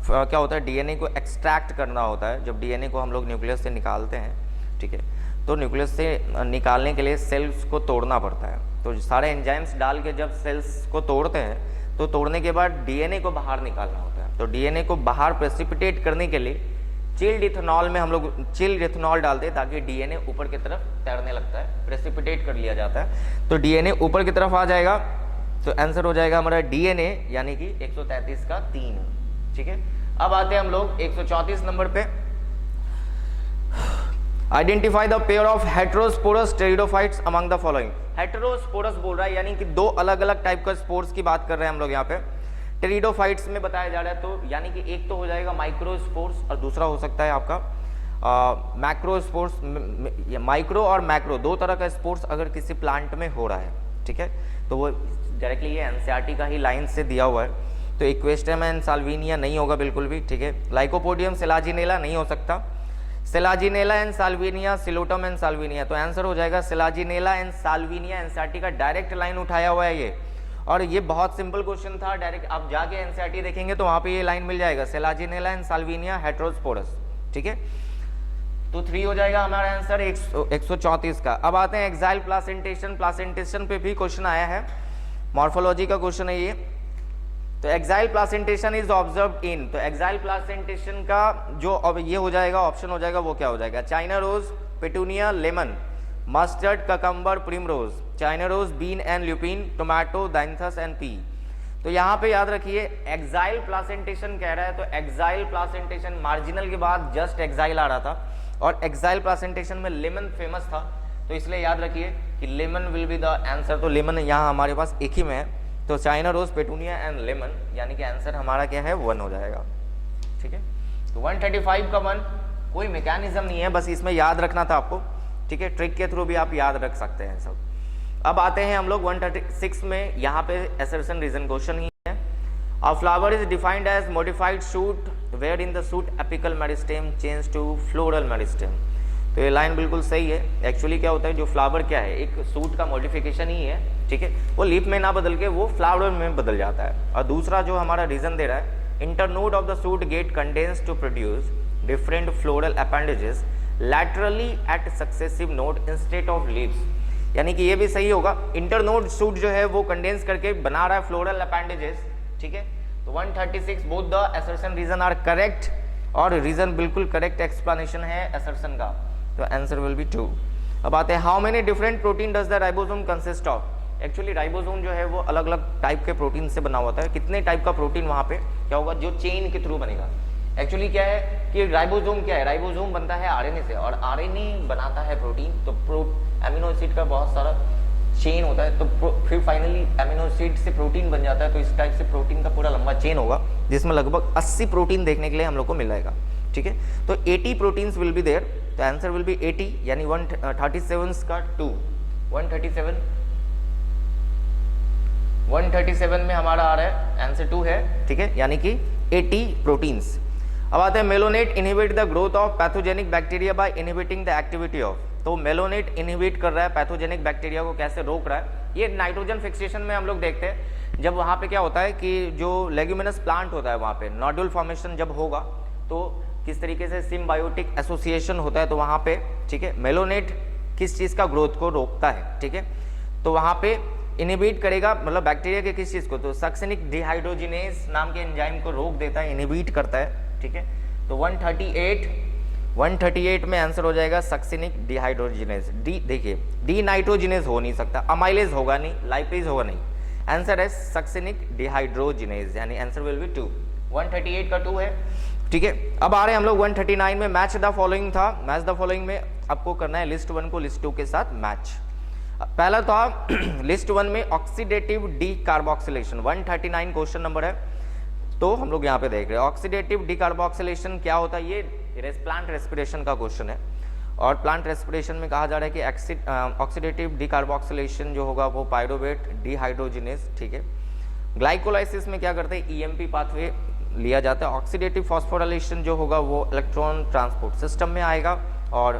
क्या होता है, डीएनए को एक्सट्रैक्ट करना होता है। जब डीएनए को हम लोग न्यूक्लियस से निकालते हैं, ठीक है, तो न्यूक्लियस से निकालने के लिए सेल्स को तोड़ना पड़ता है। तो सारे एंजाइम्स डाल के जब सेल्स को तोड़ते हैं तो तोड़ने के बाद डीएनए को बाहर निकालना होता है। तो डीएनए को बाहर प्रेसिपिटेट करने के लिए चिल्ड इथेनॉल में हम लोग चिल्ड इथेनॉल डालते हैं ताकि डीएनए ऊपर की तरफ तैरने लगता है, प्रेसिपिटेट कर लिया जाता है। तो डीएनए ऊपर की तरफ आ जाएगा, तो आंसर हो जाएगा हमारा डीएनए यानी कि 133 का 3, ठीक है। अब आते हैं हम लोग 134 नंबर पे। Identify the pair of heterosporous pteridophytes among the following. Heterosporous बोल रहा है यानी कि दो अलग अलग टाइप का स्पोर्स की बात कर रहे हैं हम लोग यहाँ पे। टेरिडोफाइट्स में बताया जा रहा है, तो यानी कि एक तो हो जाएगा माइक्रोस्पोर्स और दूसरा हो सकता है आपका मैक्रोस्पोर्स। माइक्रो और मैक्रो दो तरह का स्पोर्स अगर किसी प्लांट में हो रहा है, ठीक है, तो वो डायरेक्टली ये एनसीईआरटी का ही लाइन से दिया हुआ है। तो इक्वेस्ट्रम एंड साल्विनिया नहीं होगा बिल्कुल भी, ठीक है। लाइकोपोडियम सिलाजिनेला नहीं हो सकता। Selaginella and Salvinia, Psilotum and Salvinia. तो आंसर हो जाएगा सिलाजिनेला एंड साल्विनिया। एनसीईआरटी का डायरेक्ट लाइन उठाया हुआ है ये, और ये बहुत सिंपल क्वेश्चन था। डायरेक्ट आप जाके एनसीईआरटी देखेंगे तो वहां पे ये लाइन मिल जाएगा, सिलाजिनेला एंड साल्विनिया हेटेरोस्पोरस, ठीक है। तो 3 हो जाएगा हमारा आंसर 134 का। अब आते हैं एक्साइल प्लासेंटेशन। प्लासेंटेशन पे भी क्वेश्चन आया है, मॉर्फोलॉजी का क्वेश्चन है ये। तो axile placentation is observed in, तो एक्साइल प्लासेंटेशन का जो अब ये हो जाएगा ऑप्शन हो जाएगा वो क्या हो जाएगा, China rose, petunia, lemon, mustard, cucumber, primrose, China rose, bean and lupin, tomato, dianthus and pea. तो यहाँ पे याद रखिए एक्साइल प्लासेंटेशन कह रहा है, तो एक्साइल प्लासेंटेशन मार्जिनल के बाद जस्ट एक्साइल आ रहा था और एक्साइल प्लासेंटेशन में लेमन फेमस था, तो इसलिए याद रखिए कि lemon will be the answer, तो लेमन यहाँ हमारे पास एक ही में है, तो China rose, petunia and lemon, यानी कि आंसर हमारा क्या है 1 हो जाएगा। ठीक है, तो 135 का 1 कोई मैकेनिज्म नहीं है, बस इसमें याद रखना था आपको। ठीक है, ट्रिक के थ्रू भी आप याद रख सकते हैं सब। अब आते हैं हम लोग 136 में, यहाँ पे assertion रीजन क्वेश्चन ही है। A flower is defined as modified shoot wherein the shoot apical meristem change to floral meristem। तो ये लाइन बिल्कुल सही है। एक्चुअली क्या होता है, जो फ्लावर क्या है, एक सूट का मॉडिफिकेशन ही है। ठीक है, वो लीफ में ना बदल के वो फ्लावर में बदल जाता है। और दूसरा जो हमारा रीजन दे रहा है, internode of the shoot get condense to produce different floral appendages laterally at successive node instead of leaves, यानी कि ये भी सही होगा। इंटरनोड शूट जो है वो कंडेंस करके बना रहा है फ्लोरल अपेंडेजेस। ठीक है, तो 136 both the assertion reason are correct, और रीजन बिल्कुल करेक्ट एक्सप्लेनेशन है असर्शन का, तो आंसर विल बी 2। अब आते हैं, how many different protein does the ribosome consist of. Actually ribosome जो है वो अलग अलग टाइप के प्रोटीन से बना होता है। कितने टाइप का प्रोटीन वहाँ पे क्या होगा, जो चेन के थ्रू बनेगा। एक्चुअली क्या है कि राइबोसोम क्या है, राइबोसोम बनता है आरएनए से, और आरएनए बनाता है प्रोटीन, तो अमीनो एसिड का बहुत सारा चेन होता है, तो फिर फाइनली अमीनो एसिड से प्रोटीन बन जाता है। तो इस टाइप से प्रोटीन का पूरा लंबा चेन होगा, जिसमें लगभग 80 प्रोटीन देखने के लिए हम लोग को मिलेगा। ठीक है, तो 80 प्रोटीन्स विल बी देयर, तो आंसर विल बी 80, यानी 137 का 2, 137 में हमारा आ रहा है आंसर 2 है। ठीक है, यानी कि 80 प्रोटीन्स। अब आते हैं, malonate inhibit the growth of pathogenic bacteria by inhibiting the activity of. तो मेलोनेट इनहिबिट कर रहा है पैथोजेनिक बैक्टीरिया को, कैसे रोक रहा है, ये नाइट्रोजन फिक्सेशन में हम लोग देखते हैं। जब वहाँ पे क्या होता है कि जो लेग्यूमिनस प्लांट होता है वहाँ पे नोड्यूल फॉर्मेशन जब होगा, तो किस तरीके से सिम्बायोटिक एसोसिएशन होता है, तो वहाँ पे ठीक है मेलोनेट किस चीज़ का ग्रोथ को रोकता है। ठीक है, तो वहाँ पे इनहिबिट करेगा, मतलब बैक्टीरिया के किस चीज़ को, तो सक्सिनिक डिहाइड्रोजिनेज नाम के एंजाइम को रोक देता है, इनहिबिट करता है। ठीक है, तो 138 में आंसर हो जाएगा सक्सिनिक डिहाइड्रोजिनेज। डी देखिए, डी नाइट्रोजिनेज हो नहीं सकता, अमाइलेज होगा नहीं, लाइपेज होगा नहीं, आंसर है सक्सिनिक डिहाइड्रोजिनेज, यानी आंसर विल बी 2। 138 का 2 है। ठीक है, अब आ रहे हैं हम लोग 139 में। मैच द फॉलोइंग था, मैच द फॉलोइंग में आपको करना है लिस्ट 1 को लिस्ट 2 के साथ मैच। पहला था लिस्ट 1 में oxidative D carboxylation, 139 question number है, तो हम लोग यहाँ पे देख रहे हैं ऑक्सीडेटिव डिकार्बोक्सिलेशन क्या होता है। ये प्लांट रेस्पिरेशन का क्वेश्चन है, और प्लांट रेस्पिरेशन में कहा जा रहा है कि ऑक्सीडेटिव डिकार्बोक्सिलेशन जो होगा वो पायरोवेट डिहाइड्रोजिनेज। ठीक है, ग्लाइकोलाइसिस में क्या करते हैं, ईएमपी पाथवे लिया जाता है। ऑक्सीडेटिव फॉस्फोराइलेशन जो होगा वो इलेक्ट्रॉन ट्रांसपोर्ट सिस्टम में आएगा, और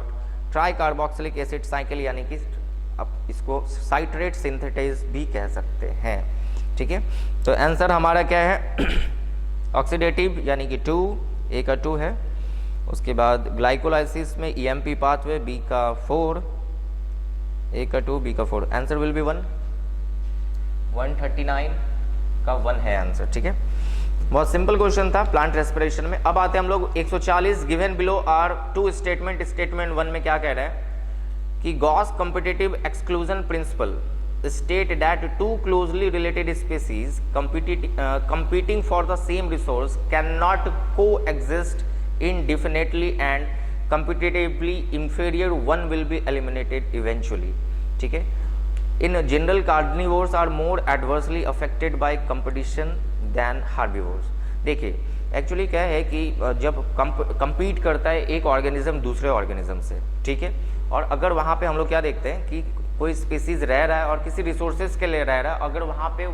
ट्राई कार्बोक्सिलिक एसिड साइकिल, यानी कि अब इसको साइट्रेट सिंथेटाइज भी कह सकते हैं। ठीक है, तो आंसर हमारा क्या है ऑक्सीडेटिव, यानी कि 2, ए का 2 है। उसके बाद ग्लाइकोलाइसिस में ईएमपी पाथवे, बी का 4, ए का 2, बी का 4, आंसर विल बी 1। 139 का 1 है आंसर। ठीक है, बहुत सिंपल क्वेश्चन था प्लांट रेस्पिरेशन में। अब आते हैं हम लोग 140, given below are 2 statement. Statement 1 में क्या कह रहा है कि Gause competitive exclusion principle state that two closely related species competing for the same resource cannot coexist indefinitely and competitively inferior one will be eliminated eventually। ठीक है, in general carnivores are more adversely affected by competition than herbivores। देखिए actually क्या है कि जब compete करता है एक ऑर्गेनिज्म दूसरे ऑर्गेनिज्म से, ठीक है, और अगर वहाँ पे हम लोग क्या देखते हैं कि कोई स्पीसीज रह रहा है और किसी रिसोर्सेज के लिए रह रहा है, अगर वहाँ पे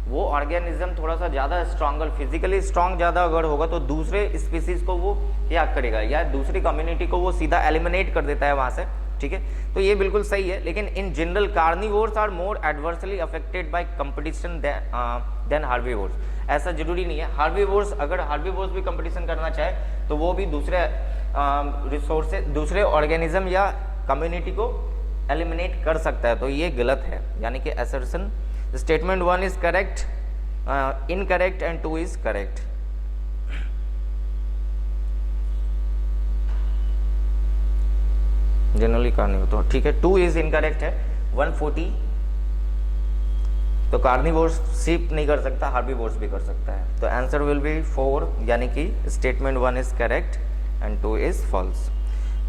वो ऑर्गेनिज्म थोड़ा सा ज़्यादा स्ट्रॉन्गर, फिजिकली स्ट्रॉन्ग ज़्यादा अगर होगा, तो दूसरे स्पीसीज को वो क्या करेगा, या दूसरी कम्युनिटी को वो सीधा एलिमिनेट कर देता है वहाँ से। ठीक है, तो ये बिल्कुल सही है। लेकिन in general carnivores are more adversely affected by competition than herbivores. ऐसा जरूरी नहीं है, हार्बिवोर्स अगर हार्बिवोर्स भी कंपटीशन करना चाहे तो वो भी दूसरे रिसोर्सेज, दूसरे ऑर्गेनिज्म या कम्युनिटी को एलिमिनेट कर सकता है, तो ये गलत है। यानी कि assertion statement 1 is correct, incorrect and 2 is correct. Generally carnivore तो ठीक है, 2 इज इनकरेक्ट है। 140 तो कार्निवोर्स सिर्फ नहीं कर सकता, हार्बिवोर्स भी कर सकता है, तो आंसर विल बी 4, यानी कि statement 1 is correct and 2 is false.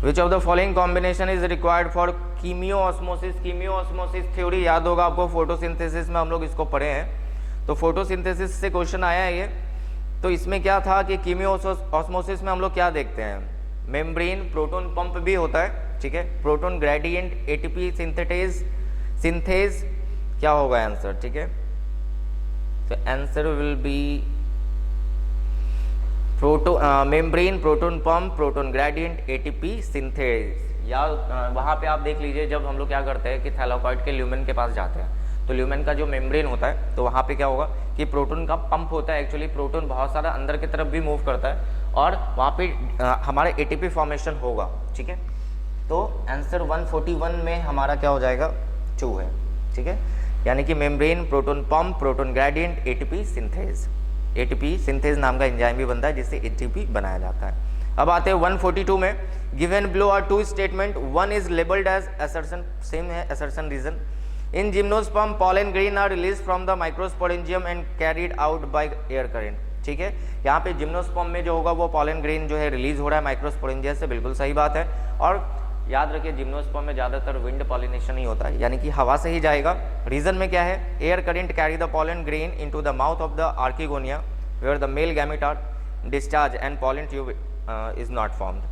Which of the following combination is required for chemiosmosis. Chemiosmosis theory याद होगा आपको, फोटोसिंथेसिस में हम लोग इसको पढ़े हैं, तो फोटोसिंथेसिस से क्वेश्चन आया है ये। तो इसमें क्या था कि कीमियोऑस्मोसिस में हम लोग क्या देखते हैं, मेम्ब्रेन प्रोटोन पंप भी होता है, ठीक है, प्रोटोन ग्रेडियंट, एटीपी सिंथेज क्या होगा आंसर, ठीक है। तो answer will B membrane proton pump, proton gradient, ATP synthase. या वहाँ पे आप देख लीजिए, जब हम लोग क्या करते हैं कि थैलाकॉइड के ल्यूमेन के पास जाते हैं, तो ल्यूमेन का जो मेम्ब्रेन होता है, तो वहाँ पे क्या होगा कि प्रोटोन का पंप होता है। एक्चुअली प्रोटोन बहुत सारा अंदर की तरफ भी मूव करता है और वहाँ पे हमारा एटीपी फॉर्मेशन होगा, ठीक है। तो आंसर 141 में हमारा क्या हो जाएगा, 2 है, ठीक है। यानी कि membrane proton pump, proton gradient, ATP synthase. ATP synthase नाम का एंजाइम भी बनता है जिससे एटीपी बनाया जाता है। अब आते हैं 142 में, given below are 2 statement, one is labelled as assertion, same है assertion reason. In gymnosperm pollen grain are released from the microsporangium and carried out by air current, ठीक है। यहाँ पे जिम्नोस्पर्म में जो होगा वो pollen grain जो है रिलीज हो रहा है माइक्रोस्पोरेंजिया से, बिल्कुल सही बात है। और याद रखिए जिम्नोस्पर्म में ज़्यादातर विंड पॉलिनेशन ही होता है, यानी कि हवा से ही जाएगा। रीजन में क्या है, air current carry the pollen grain into the mouth of the archegonia where the male gamete are discharged and pollen tube is not formed।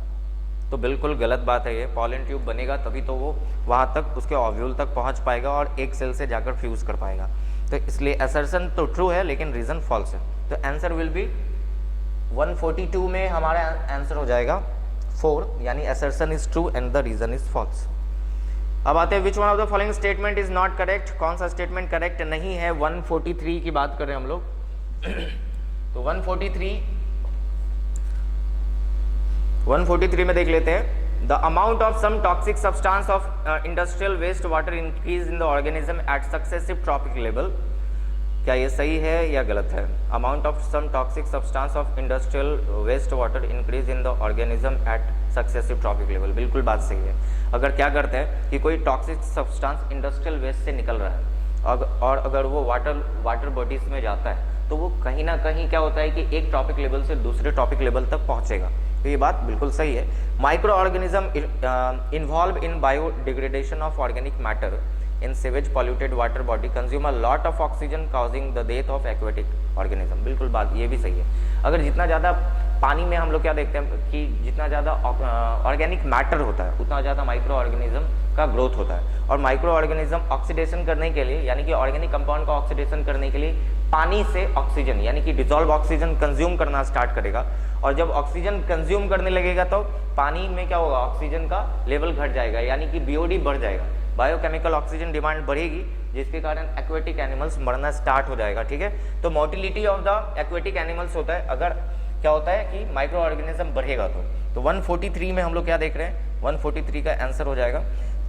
तो बिल्कुल गलत बात है ये, पॉलन ट्यूब बनेगा तभी तो वो वहाँ तक उसके ओव्यूल तक पहुँच पाएगा और एक सेल से जाकर फ्यूज कर पाएगा। तो इसलिए असर्शन तो ट्रू है लेकिन रीजन फॉल्स है। तो आंसर विल बी 142 में हमारा आंसर हो जाएगा 4, यानी assertion is true and the reason is false. अब आते हैं which one of the following statement is not correct, कौन सा स्टेटमेंट करेक्ट नहीं है। 143 की बात करें हम लोग तो 143 में देख लेते हैं, the amount of some toxic substance of industrial waste water increase in the organism at successive trophic level. क्या ये सही है या गलत है? Amount of some toxic substance of industrial waste water increase in the organism at successive trophic level, बिल्कुल बात सही है। अगर क्या करते हैं कि कोई टॉक्सिक सब्सटेंस इंडस्ट्रियल वेस्ट से निकल रहा है और अगर वो वाटर बॉडीज में जाता है तो वो कहीं ना कहीं क्या होता है कि एक टॉपिक लेवल से दूसरे टॉपिक लेवल तक पहुंचेगा। तो ये बात बिल्कुल सही है। Micro organism involve in biodegradation of organic matter in sewage polluted water body consume a lot of oxygen causing the death of aquatic organism, बिल्कुल बात ये भी सही है। अगर जितना ज़्यादा पानी में हम लोग क्या देखते हैं कि जितना ज़्यादा ऑर्गेनिक मैटर होता है उतना ज़्यादा माइक्रो ऑर्गेनिज्म का ग्रोथ होता है। और माइक्रो ऑर्गेनिज्म ऑक्सीडेशन करने के लिए यानी कि ऑर्गेनिक कंपाउंड का ऑक्सीडेशन करने के लिए पानी से ऑक्सीजन यानी कि डिजॉल्व ऑक्सीजन कंज्यूम करना स्टार्ट करेगा। और जब ऑक्सीजन कंज्यूम करने लगेगा तो पानी में क्या होगा, ऑक्सीजन का लेवल घट जाएगा यानी कि बीओडी बढ़ जाएगा, बायोकेमिकल ऑक्सीजन डिमांड बढ़ेगी जिसके कारण एक्वेटिक एनिमल्स मरना स्टार्ट हो जाएगा। ठीक है, तो motility of the aquatic animals होता है अगर क्या होता है कि माइक्रो ऑर्गेनिज्म बढ़ेगा तो 143 में हम लोग क्या देख रहे हैं, 143 का आंसर हो जाएगा।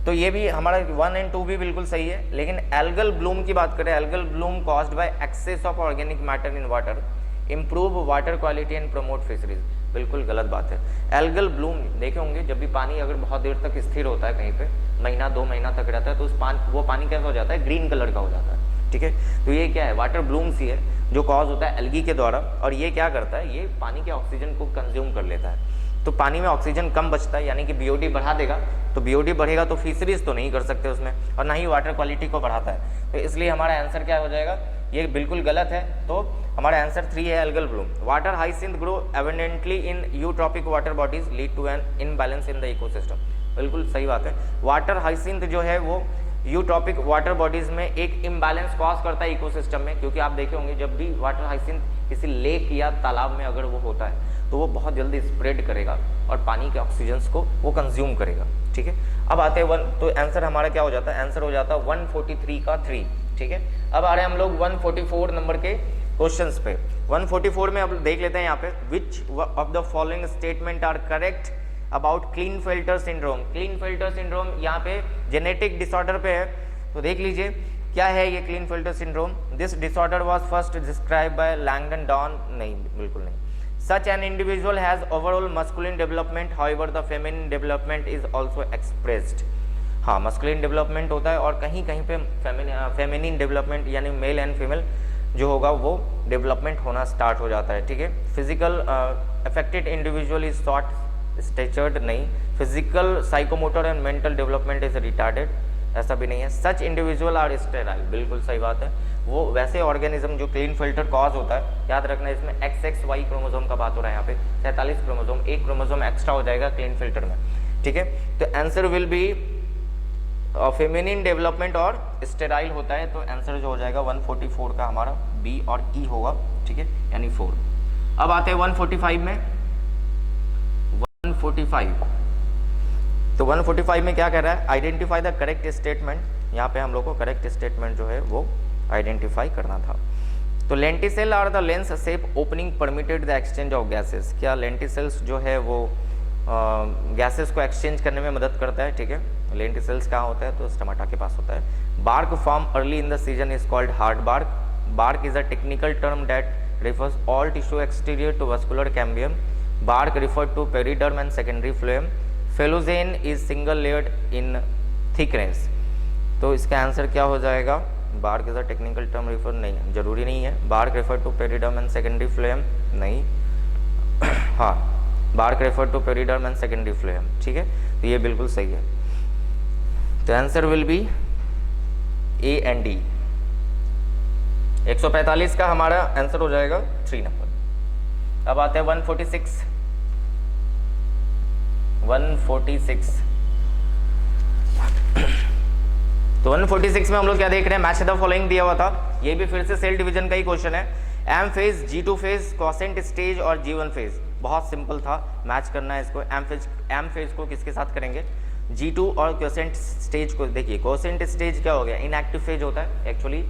तो ये भी हमारा 1 और 2 भी बिल्कुल सही है। लेकिन एल्गल ब्लूम की बात करें, algal Bloom caused by access of organic matter in water improve water quality and promote fisheries, बिल्कुल गलत बात है। एल्गल ब्लूम देखे होंगे जब भी पानी अगर बहुत देर तक स्थिर होता है कहीं पे, महीना 2 महीना तक रहता है तो वो पानी कैसा हो जाता है, ग्रीन कलर का हो जाता है। ठीक है, तो ये क्या है, वाटर ब्लूम्स ही है जो कॉज होता है एल्गी के द्वारा। और ये क्या करता है, ये पानी के ऑक्सीजन को कंज्यूम कर लेता है। तो पानी में ऑक्सीजन कम बचता है यानी कि बीओडी बढ़ा देगा, तो बीओडी बढ़ेगा तो फिशरीज तो नहीं कर सकते उसमें, और ना ही वाटर क्वालिटी को बढ़ाता है। तो इसलिए हमारा आंसर क्या हो जाएगा, ये बिल्कुल गलत है। तो हमारा आंसर 3 है algal bloom. Water hyacinth grow abundantly in eutrophic water bodies lead to an imbalance in the ecosystem, बिल्कुल सही बात है। वाटर हाइसिंथ जो है वो यूट्रॉपिक वाटर बॉडीज में एक इम्बैलेंस कॉज करता है इकोसिस्टम में, क्योंकि आप देखे होंगे जब भी वाटर हाइसिंथ किसी लेक या तालाब में अगर वो होता है तो वो बहुत जल्दी स्प्रेड करेगा और पानी के ऑक्सीजन को वो कंज्यूम करेगा। ठीक है, अब आते हैं 1, तो आंसर हमारा क्या हो जाता है, आंसर हो जाता है 143 का 3। ठीक है, अब आ रहे हैं हम लोग 144 नंबर के क्वेश्चंस पे। 144 में अब देख लेते हैं यहाँ पे, which of the following statement are correct about Klinefelter syndrome. Klinefelter syndrome यहाँ पे जेनेटिक डिसऑर्डर पे है, तो देख लीजिए क्या है ये Klinefelter syndrome. This disorder was first describe by Langdon Down, नहीं बिल्कुल नहीं। Such an individual has overall masculine development, however the feminine development is also expressed। हाँ, masculine development होता है और कहीं कहीं पे feminine development यानी मेल एंड फीमेल जो होगा वो डेवलपमेंट होना स्टार्ट हो जाता है। ठीक है, physical affected individual is statured नहीं, physical psychomotor and mental development is retarded, ऐसा भी नहीं है। सच इंडिविजुअल आर स्टेराइल, बिल्कुल सही बात है। वो वैसे ऑर्गेनिज्म जो क्लीन फिल्टर कॉज होता है, याद रखना इसमें XXY क्रोमोसोम का बात हो रहा है, यहाँ पे 47 क्रोमोसोम, एक क्रोमोसोम एक्स्ट्रा हो जाएगा क्लीन फिल्टर में, ठीक है। तो answer will B feminine development और स्टेराइल होता है, तो आंसर जो हो जाएगा 144 का हमारा बी और ई होगा, ठीक है, यानी 4। अब आते हैं 145 में। 145, तो 145 में क्या कह रहा है, आइडेंटिफाई द करेक्ट स्टेटमेंट। यहाँ पे हम लोग को करेक्ट स्टेटमेंट जो है वो आइडेंटिफाई करना था। तो lenticel are the lens shape opening permitted the exchange of gases. क्या लेंटिसेल्स जो है वो गैसेस को एक्सचेंज करने में मदद करता है, ठीक है। लेंटिसेल्स कहाँ होता है, तो स्टमाटा के पास होता है। Bark form early in the season is called hard bark. Bark is a technical term that refers all tissue exterior to vascular cambium. Bark referred to periderm and secondary phloem. Phellogen is single layered in thickness. तो इसका answer क्या हो जाएगा, bark is a technical term refer, नहीं जरूरी नहीं है। Bark refer to periderm and secondary phloem, नहीं हाँ, bark refer to periderm and secondary phloem, ठीक है, तो ये बिल्कुल सही है। तो answer will be A and D. 145 का हमारा आंसर हो जाएगा 3 नंबर। अब आते हैं 146। 146 तो 146 में हम लोग क्या देख रहे हैं, मैच द फॉलोइंग दिया हुआ था। ये भी फिर से सेल डिवीजन का ही क्वेश्चन है। M phase, G2 phase, quiescent stage और G1 फेज। बहुत सिंपल था, मैच करना है इसको। एम फेज को किसके साथ करेंगे, G2 और क्वॉसेंट स्टेज को। देखिए क्वॉसेंट स्टेज क्या हो गया, इनएक्टिव फेज होता है एक्चुअली।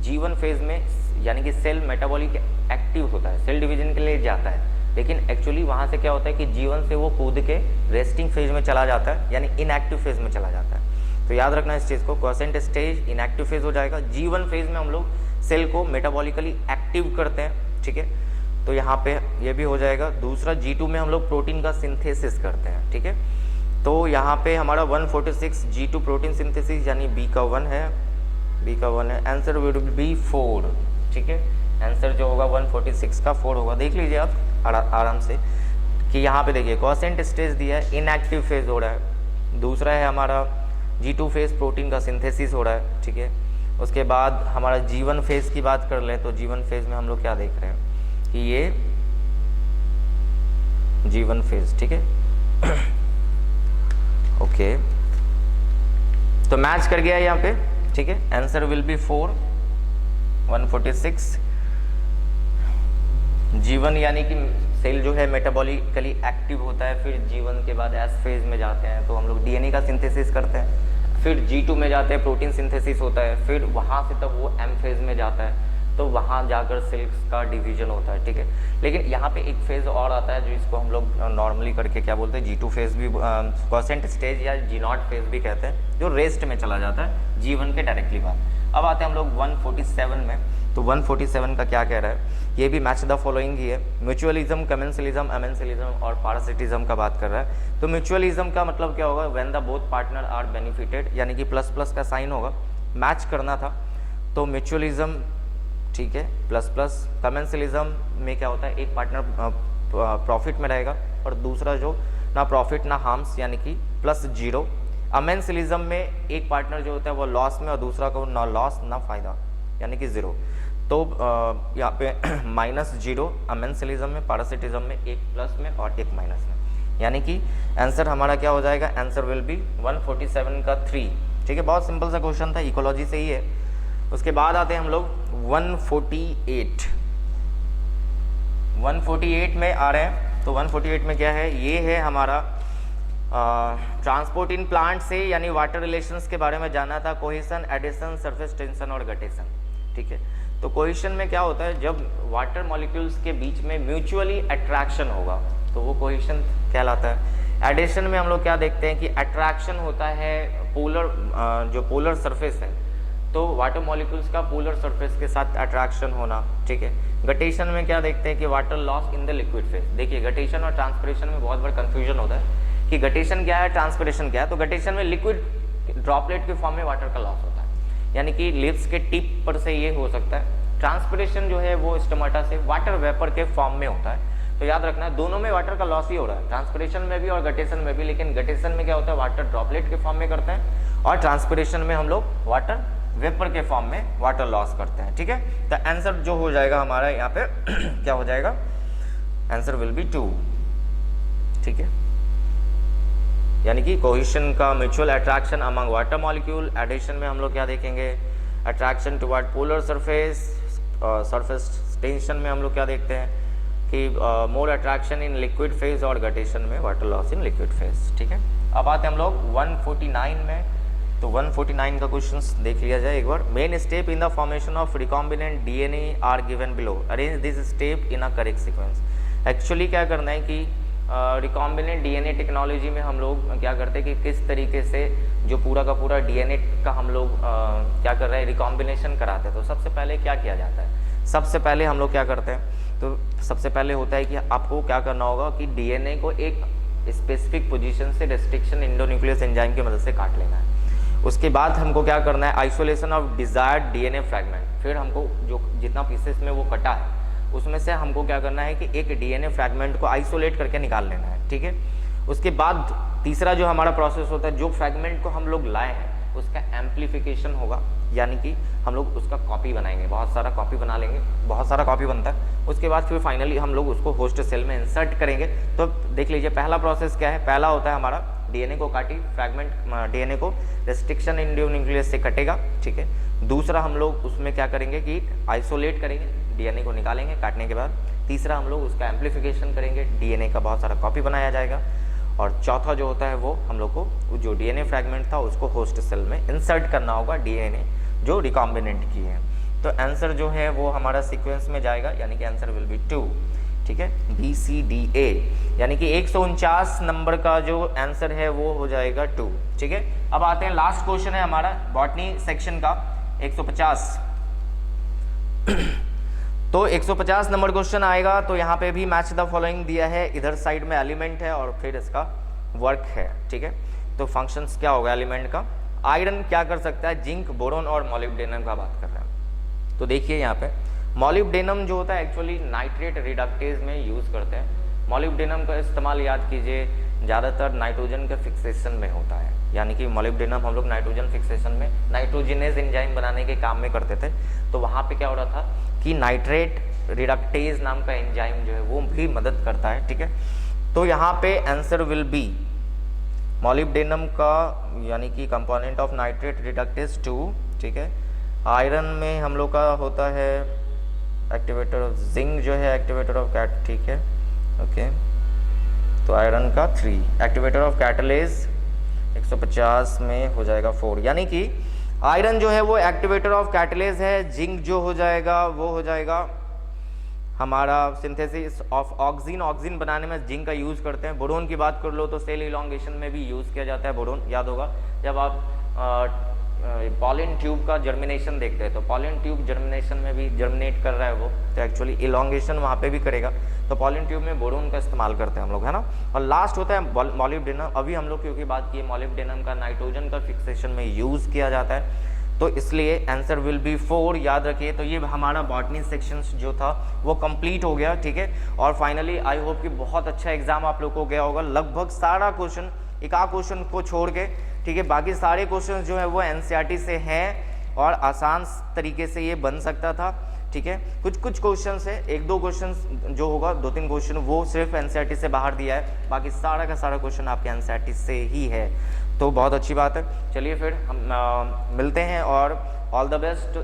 G1 फेज में यानी कि सेल मेटाबॉलिक एक्टिव होता है, सेल डिवीजन के लिए जाता है, लेकिन एक्चुअली वहां से क्या होता है कि G1 से वो कूद के रेस्टिंग फेज में चला जाता है, यानी इनएक्टिव फेज में चला जाता है। तो याद रखना इस चीज को, क्वॉसेंट स्टेज इनएक्टिव फेज हो जाएगा। G1 फेज में हम लोग सेल को मेटाबॉलिकली एक्टिव करते हैं, ठीक है, तो यहाँ पे ये भी हो जाएगा। दूसरा G2 में हम लोग प्रोटीन का सिंथेसिस करते हैं, ठीक है। तो यहाँ पे हमारा 146 G2 प्रोटीन सिंथेसिस यानी बी का 1 है, बी का 1 है। आंसर विल बी 4, ठीक है। आंसर जो होगा 146 का 4 होगा। देख लीजिए आप आराम से कि यहाँ पे देखिए क्वॉसेंट स्टेज दिया है, इनएक्टिव फेज हो रहा है। दूसरा है हमारा G2 फेज, प्रोटीन का सिंथेसिस हो रहा है, ठीक है। उसके बाद हमारा G1 फेज की बात कर लें तो G1 फेज में हम लोग क्या देख रहे हैं कि ये G1 फेज, ठीक है। ओके, तो मैच कर गया यहाँ पे, ठीक है। Answer will B 4, 146। G1 यानी कि सेल जो है मेटाबॉलिकली एक्टिव होता है, फिर G1 के बाद एस फेज में जाते हैं तो हम लोग डीएनए का सिंथेसिस करते हैं, फिर G2 में जाते हैं, प्रोटीन सिंथेसिस होता है, फिर वहाँ से तब वो एम फेज में जाता है, तो वहाँ जाकर सेल्स का डिवीजन होता है, ठीक है। लेकिन यहाँ पे एक फेज और आता है जो इसको हम लोग नॉर्मली करके क्या बोलते हैं, G2 फेज भी, क्वॉसेंट स्टेज या G0 फेज भी कहते हैं, जो रेस्ट में चला जाता है G1 के डायरेक्टली बाद। अब आते हैं हम लोग 147 में। तो 147 का क्या कह रहा है, ये भी मैच द फॉलोइंग ही है। म्यूचुअलिज्म, कमेंसलिज्म, अमेंसलिज्म और पैरासिटिज्म का बात कर रहा है। तो म्यूचुअलिज्म का मतलब क्या होगा, when the both partner are benefited, यानी कि प्लस प्लस का साइन होगा, मैच करना था। तो म्यूचुअलिज्म, ठीक है, प्लस प्लस। कमेंसलिज्म में क्या होता है, एक पार्टनर प्रॉफिट में रहेगा और दूसरा जो ना प्रॉफिट ना हार्म्स, यानी कि +0। अमेंसलिज्म में एक पार्टनर जो होता है वो लॉस में और दूसरा को ना लॉस ना फायदा, यानी कि 0। तो यहाँ पे -0 अमेंसलिज्म में, पैरासिटिज्म में, एक प्लस में और एक माइनस में, यानी कि आंसर हमारा क्या हो जाएगा, आंसर विल बी 147 का 3, ठीक है। बहुत सिंपल सा क्वेश्चन था, इकोलॉजी से ही है। उसके बाद आते हैं हम लोग 148। 148 में आ रहे हैं। तो 148 में क्या है, ये है हमारा ट्रांसपोर्ट इन प्लांट से, यानी वाटर रिलेशंस के बारे में जाना था। कोहेशन, एडिशन, सरफेस टेंशन और गटेशन, ठीक है। तो कोहेशन में क्या होता है, जब वाटर मॉलिक्यूल्स के बीच में म्यूचुअली अट्रैक्शन होगा तो वो कोहेशन कहलाता है। एडिशन में हम लोग क्या देखते हैं कि अट्रैक्शन होता है पोलर, जो पोलर सरफेस है, तो वाटर मॉलिक्यूल्स का पोलर सरफेस के साथ अट्रैक्शन होना, ठीक है। गटेशन में क्या देखते हैं कि water loss in the liquid phase. देखिए गटेशन और ट्रांसपिरेशन में बहुत बड़ा कंफ्यूजन होता है कि गटेशन क्या है, ट्रांसपिरेशन क्या है। तो गटेशन में लिक्विड ड्रॉपलेट के फॉर्म में वाटर का लॉस होता है, यानी कि लिप्स के टिप पर से ये हो सकता है। ट्रांसपिरेशन जो है वो स्टोमाटा से वाटर वेपर के फॉर्म में होता है। तो याद रखना है दोनों में वाटर का लॉस ही हो रहा है, ट्रांसपिरेशन में भी और गटेशन में भी। लेकिन गटेशन में क्या होता है, वाटर ड्रॉपलेट के फॉर्म में करते हैं, और ट्रांसपिरेशन में हम लोग वाटर वेपर के फॉर्म में वाटर लॉस करते हैं। ठीक है, तो आंसर जो हो जाएगा हमारा यहाँ पे क्या हो जाएगा, आंसर विल बी 2। ठीक है, यानी कि कोहेशन का mutual attraction among water molecule. Addition में हम लोग क्या देखेंगे, attraction toward polar surface. Surface tension में हम लोग क्या देखते हैं कि more attraction in liquid phase, और गटेशन में water loss in liquid phase. ठीक है, अब आते हैं हम लोग 149 में। तो 149 का क्वेश्चन देख लिया जाए एक बार। Main step in the formation of recombinant DNA are given below, arrange this step in a correct sequence. Actually क्या करना है कि रिकॉम्बिनेंट डीएनए टेक्नोलॉजी में हम लोग क्या करते हैं कि किस तरीके से जो पूरा का पूरा डीएनए का हम लोग क्या कर रहे हैं, रिकॉम्बिनेशन कराते हैं। तो सबसे पहले क्या किया जाता है, सबसे पहले हम लोग क्या करते हैं, तो सबसे पहले होता है कि आपको क्या करना होगा कि डीएनए को एक स्पेसिफिक पोजीशन से रेस्ट्रिक्शन एंडोन्यूक्लियस एंजाइम की मदद से काट लेना है। उसके बाद हमको क्या करना है, isolation of desired DNA fragment. फिर हमको जो जितना पीसेस में वो कटा है उसमें से हमको क्या करना है कि एक डीएनए फ्रैगमेंट को आइसोलेट करके निकाल लेना है। ठीक है, उसके बाद तीसरा जो हमारा प्रोसेस होता है, जो फ्रैगमेंट को हम लोग लाए हैं उसका एम्प्लीफिकेशन होगा, यानी कि हम लोग उसका कॉपी बनाएंगे, बहुत सारा कॉपी बना लेंगे, बहुत सारा कॉपी बनता है। उसके बाद फिर फाइनली हम लोग उसको होस्ट सेल में इंसर्ट करेंगे। तो देख लीजिए पहला प्रोसेस क्या है, पहला होता है हमारा डीएनए को काटी, फ्रैगमेंट डीएनए को रेस्ट्रिक्शन एंडोन्यूक्लियस से कटेगा। ठीक है, दूसरा हम लोग उसमें क्या करेंगे कि आइसोलेट करेंगे, डीएनए को निकालेंगे काटने के बाद। तीसरा हम लोग उसका एम्प्लीफिकेशन करेंगे, डीएनए का बहुत सारा कॉपी बनाया जाएगा। और चौथा जो होता है वो हम लोग को जो डीएनए फ्रैगमेंट था उसको होस्ट सेल में इंसर्ट करना होगा, डीएनए जो रिकॉम्बिनेंट की है। तो आंसर जो है वो हमारा सीक्वेंस में जाएगा, यानी कि आंसर विल बी 2। ठीक है, BCDA, यानी कि 149 नंबर का जो आंसर है वो हो जाएगा 2। ठीक है, अब आते हैं लास्ट क्वेश्चन है हमारा बॉटनी सेक्शन का 150। तो 150 नंबर क्वेश्चन आएगा। तो यहाँ पे भी मैच द फॉलोइंग दिया है, इधर साइड में एलिमेंट है और फिर इसका वर्क है। ठीक है, तो फंक्शंस क्या होगा एलिमेंट का, आयरन क्या कर सकता है, जिंक, बोरोन और मॉलिब्डेनम का बात कर रहे हैं। तो देखिए यहाँ पे मॉलिब्डेनम जो होता है एक्चुअली नाइट्रेट रिडक्टेज में यूज करते हैं। मॉलिब्डेनम का इस्तेमाल याद कीजिए ज़्यादातर नाइट्रोजन के फिक्सेशन में होता है, यानी कि मॉलिब्डेनम हम लोग नाइट्रोजन फिक्सेशन में नाइट्रोजिनेज एंजाइम बनाने के काम में करते थे। तो वहाँ पे क्या हो रहा था कि नाइट्रेट रिडक्टेज नाम का एंजाइम जो है वो भी मदद करता है। ठीक है, तो यहाँ पे आंसर विल बी मॉलिब्डेनम का, यानी कि कंपोनेंट ऑफ नाइट्रेट रिडक्टेज 2। ठीक है, आयरन में हम लोग का होता है एक्टिवेटर ऑफ जिंक जो है एक्टिवेटर ऑफ कैट। ठीक है, ओके, तो आयरन का 3, एक्टिवेटर ऑफ कैटलेज 150 में हो जाएगा 4, यानी कि आयरन जो है वो एक्टिवेटर ऑफ कैटलेज है। जिंक जो हो जाएगा वो हो जाएगा हमारा सिंथेसिस ऑफ ऑक्सीजन, ऑक्सीजन बनाने में जिंक का यूज करते हैं। बोरोन की बात कर लो तो सेल इलॉन्गेशन में भी यूज किया जाता है बोरोन, याद होगा जब आप पॉलिन ट्यूब का जर्मिनेशन देखते हैं तो पॉलिन ट्यूब जर्मिनेशन में भी जर्मिनेट कर रहा है वो, तो एक्चुअली इलॉन्गेशन वहाँ पे भी करेगा। तो पॉलिन ट्यूब में बोरोन का इस्तेमाल करते हैं हम लोग, है ना। और लास्ट होता है मॉलिब्डेनम। अभी हम लोग क्योंकि बात की मॉलिब्डेनम का नाइट्रोजन का फिक्सेशन में यूज किया जाता है, तो इसलिए आंसर विल बी 4, याद रखिए। तो ये हमारा बॉटनी सेक्शन जो था वो कंप्लीट हो गया। ठीक है, और फाइनली आई होप कि बहुत अच्छा एग्जाम आप लोग को गया होगा। लगभग सारा क्वेश्चन, एक आध क्वेश्चन को छोड़ के, ठीक है, बाकी सारे क्वेश्चन जो है वो एनसीईआरटी से हैं और आसान तरीके से ये बन सकता था। ठीक है, कुछ कुछ क्वेश्चन है, एक दो क्वेश्चन जो होगा, 2-3 क्वेश्चन वो सिर्फ एनसीईआरटी से बाहर दिया है, बाकी सारा का सारा क्वेश्चन आपके एनसीईआरटी से ही है। तो बहुत अच्छी बात है। चलिए फिर हम मिलते हैं, और ऑल द बेस्ट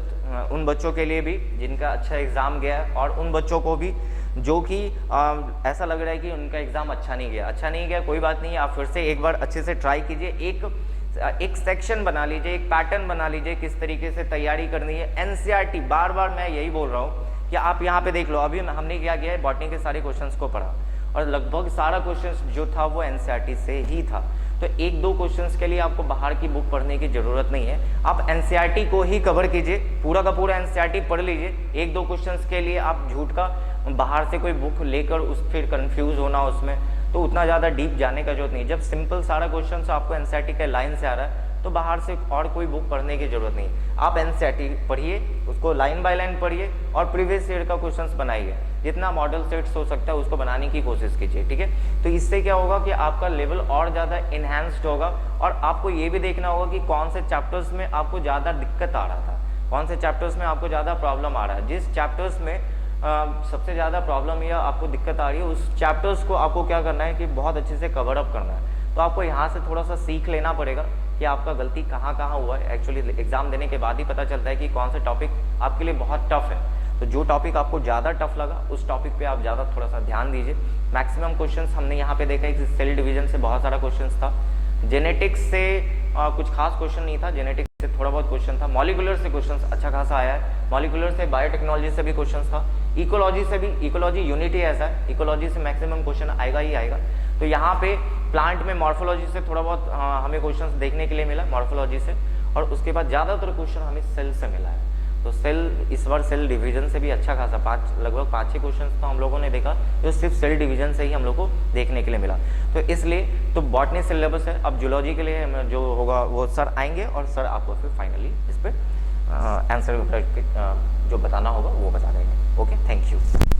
उन बच्चों के लिए भी जिनका अच्छा एग्ज़ाम गया है, और उन बच्चों को भी जो कि ऐसा लग रहा है कि उनका एग्ज़ाम अच्छा नहीं गया, कोई बात नहीं, आप फिर से एक बार अच्छे से ट्राई कीजिए। एक सेक्शन बना लीजिए, एक पैटर्न बना लीजिए, किस तरीके से तैयारी करनी है। एनसीईआरटी बार बार मैं यही बोल रहा हूँ कि आप यहाँ पे देख लो, अभी हमने क्या किया है, बॉटनी के सारे क्वेश्चंस को पढ़ा और लगभग सारा क्वेश्चंस जो था वो एनसीईआरटी से ही था। तो 1-2 क्वेश्चंस के लिए आपको बाहर की बुक पढ़ने की जरूरत नहीं है, आप एनसीईआरटी को ही कवर कीजिए, पूरा का पूरा एनसीईआरटी पढ़ लीजिए। 1-2 क्वेश्चंस के लिए आप झूठ का बाहर से कोई बुक लेकर उस फिर कंफ्यूज होना उसमें, तो उतना ज़्यादा डीप जाने का जरूरत नहीं। जब सिंपल सारा क्वेश्चन आपको एनसीईआरटी के लाइन से आ रहा है तो बाहर से और कोई बुक पढ़ने की जरूरत नहीं। आप एनसीईआरटी पढ़िए, उसको लाइन बाय लाइन पढ़िए और प्रीवियस ईयर का क्वेश्चंस बनाइए। जितना मॉडल सेट्स हो सकता है उसको बनाने की कोशिश कीजिए, ठीक है। तो इससे क्या होगा कि आपका लेवल और ज़्यादा इन्हांस्ड होगा, और आपको ये भी देखना होगा कि कौन से चैप्टर्स में आपको ज़्यादा दिक्कत आ रहा था, कौन से चैप्टर्स में आपको ज़्यादा प्रॉब्लम आ रहा है। जिस चैप्टर्स में सबसे ज़्यादा प्रॉब्लम या आपको दिक्कत आ रही है, उस चैप्टर्स को आपको क्या करना है कि बहुत अच्छे से कवर अप करना है। तो आपको यहाँ से थोड़ा सा सीख लेना पड़ेगा कि आपका गलती कहाँ कहाँ हुआ है। एक्चुअली एग्जाम देने के बाद ही पता चलता है कि कौन से टॉपिक आपके लिए बहुत टफ है। तो जो टॉपिक आपको ज़्यादा टफ लगा उस टॉपिक पे आप ज़्यादा थोड़ा सा ध्यान दीजिए। मैक्सिमम क्वेश्चंस हमने यहाँ पे देखा है कि सेल डिवीजन से बहुत सारा क्वेश्चंस था, जेनेटिक्स से कुछ खास क्वेश्चन नहीं था, जेनेटिक्स से थोड़ा बहुत क्वेश्चन था, मॉलिक्यूलर से क्वेश्चन अच्छा खासा आया है, मॉलिक्यूलर से बायोटेक्नोलॉजी से भी क्वेश्चन था, इकोलॉजी से भी, इकोलॉजी यूनिटी ऐसा है, इकोलॉजी से मैक्सिमम क्वेश्चन आएगा ही आएगा। तो यहाँ पे प्लांट में मॉर्फोलॉजी से थोड़ा बहुत हमें क्वेश्चन देखने के लिए मिला, मॉर्फोलॉजी से, और उसके बाद ज़्यादातर क्वेश्चन हमें सेल से मिला है। तो सेल इस बार सेल डिवीजन से भी अच्छा खासा लगभग 5-6 क्वेश्चन तो हम लोगों ने देखा जो सिर्फ सेल डिवीजन से ही हम लोग को देखने के लिए मिला। तो इसलिए तो बॉटनी सिलेबस है, अब जूलॉजी के लिए जो होगा वो सर आएंगे और सर आपको फिर फाइनली इस पर आंसर जो बताना होगा वो बता देंगे। Okay, thank you.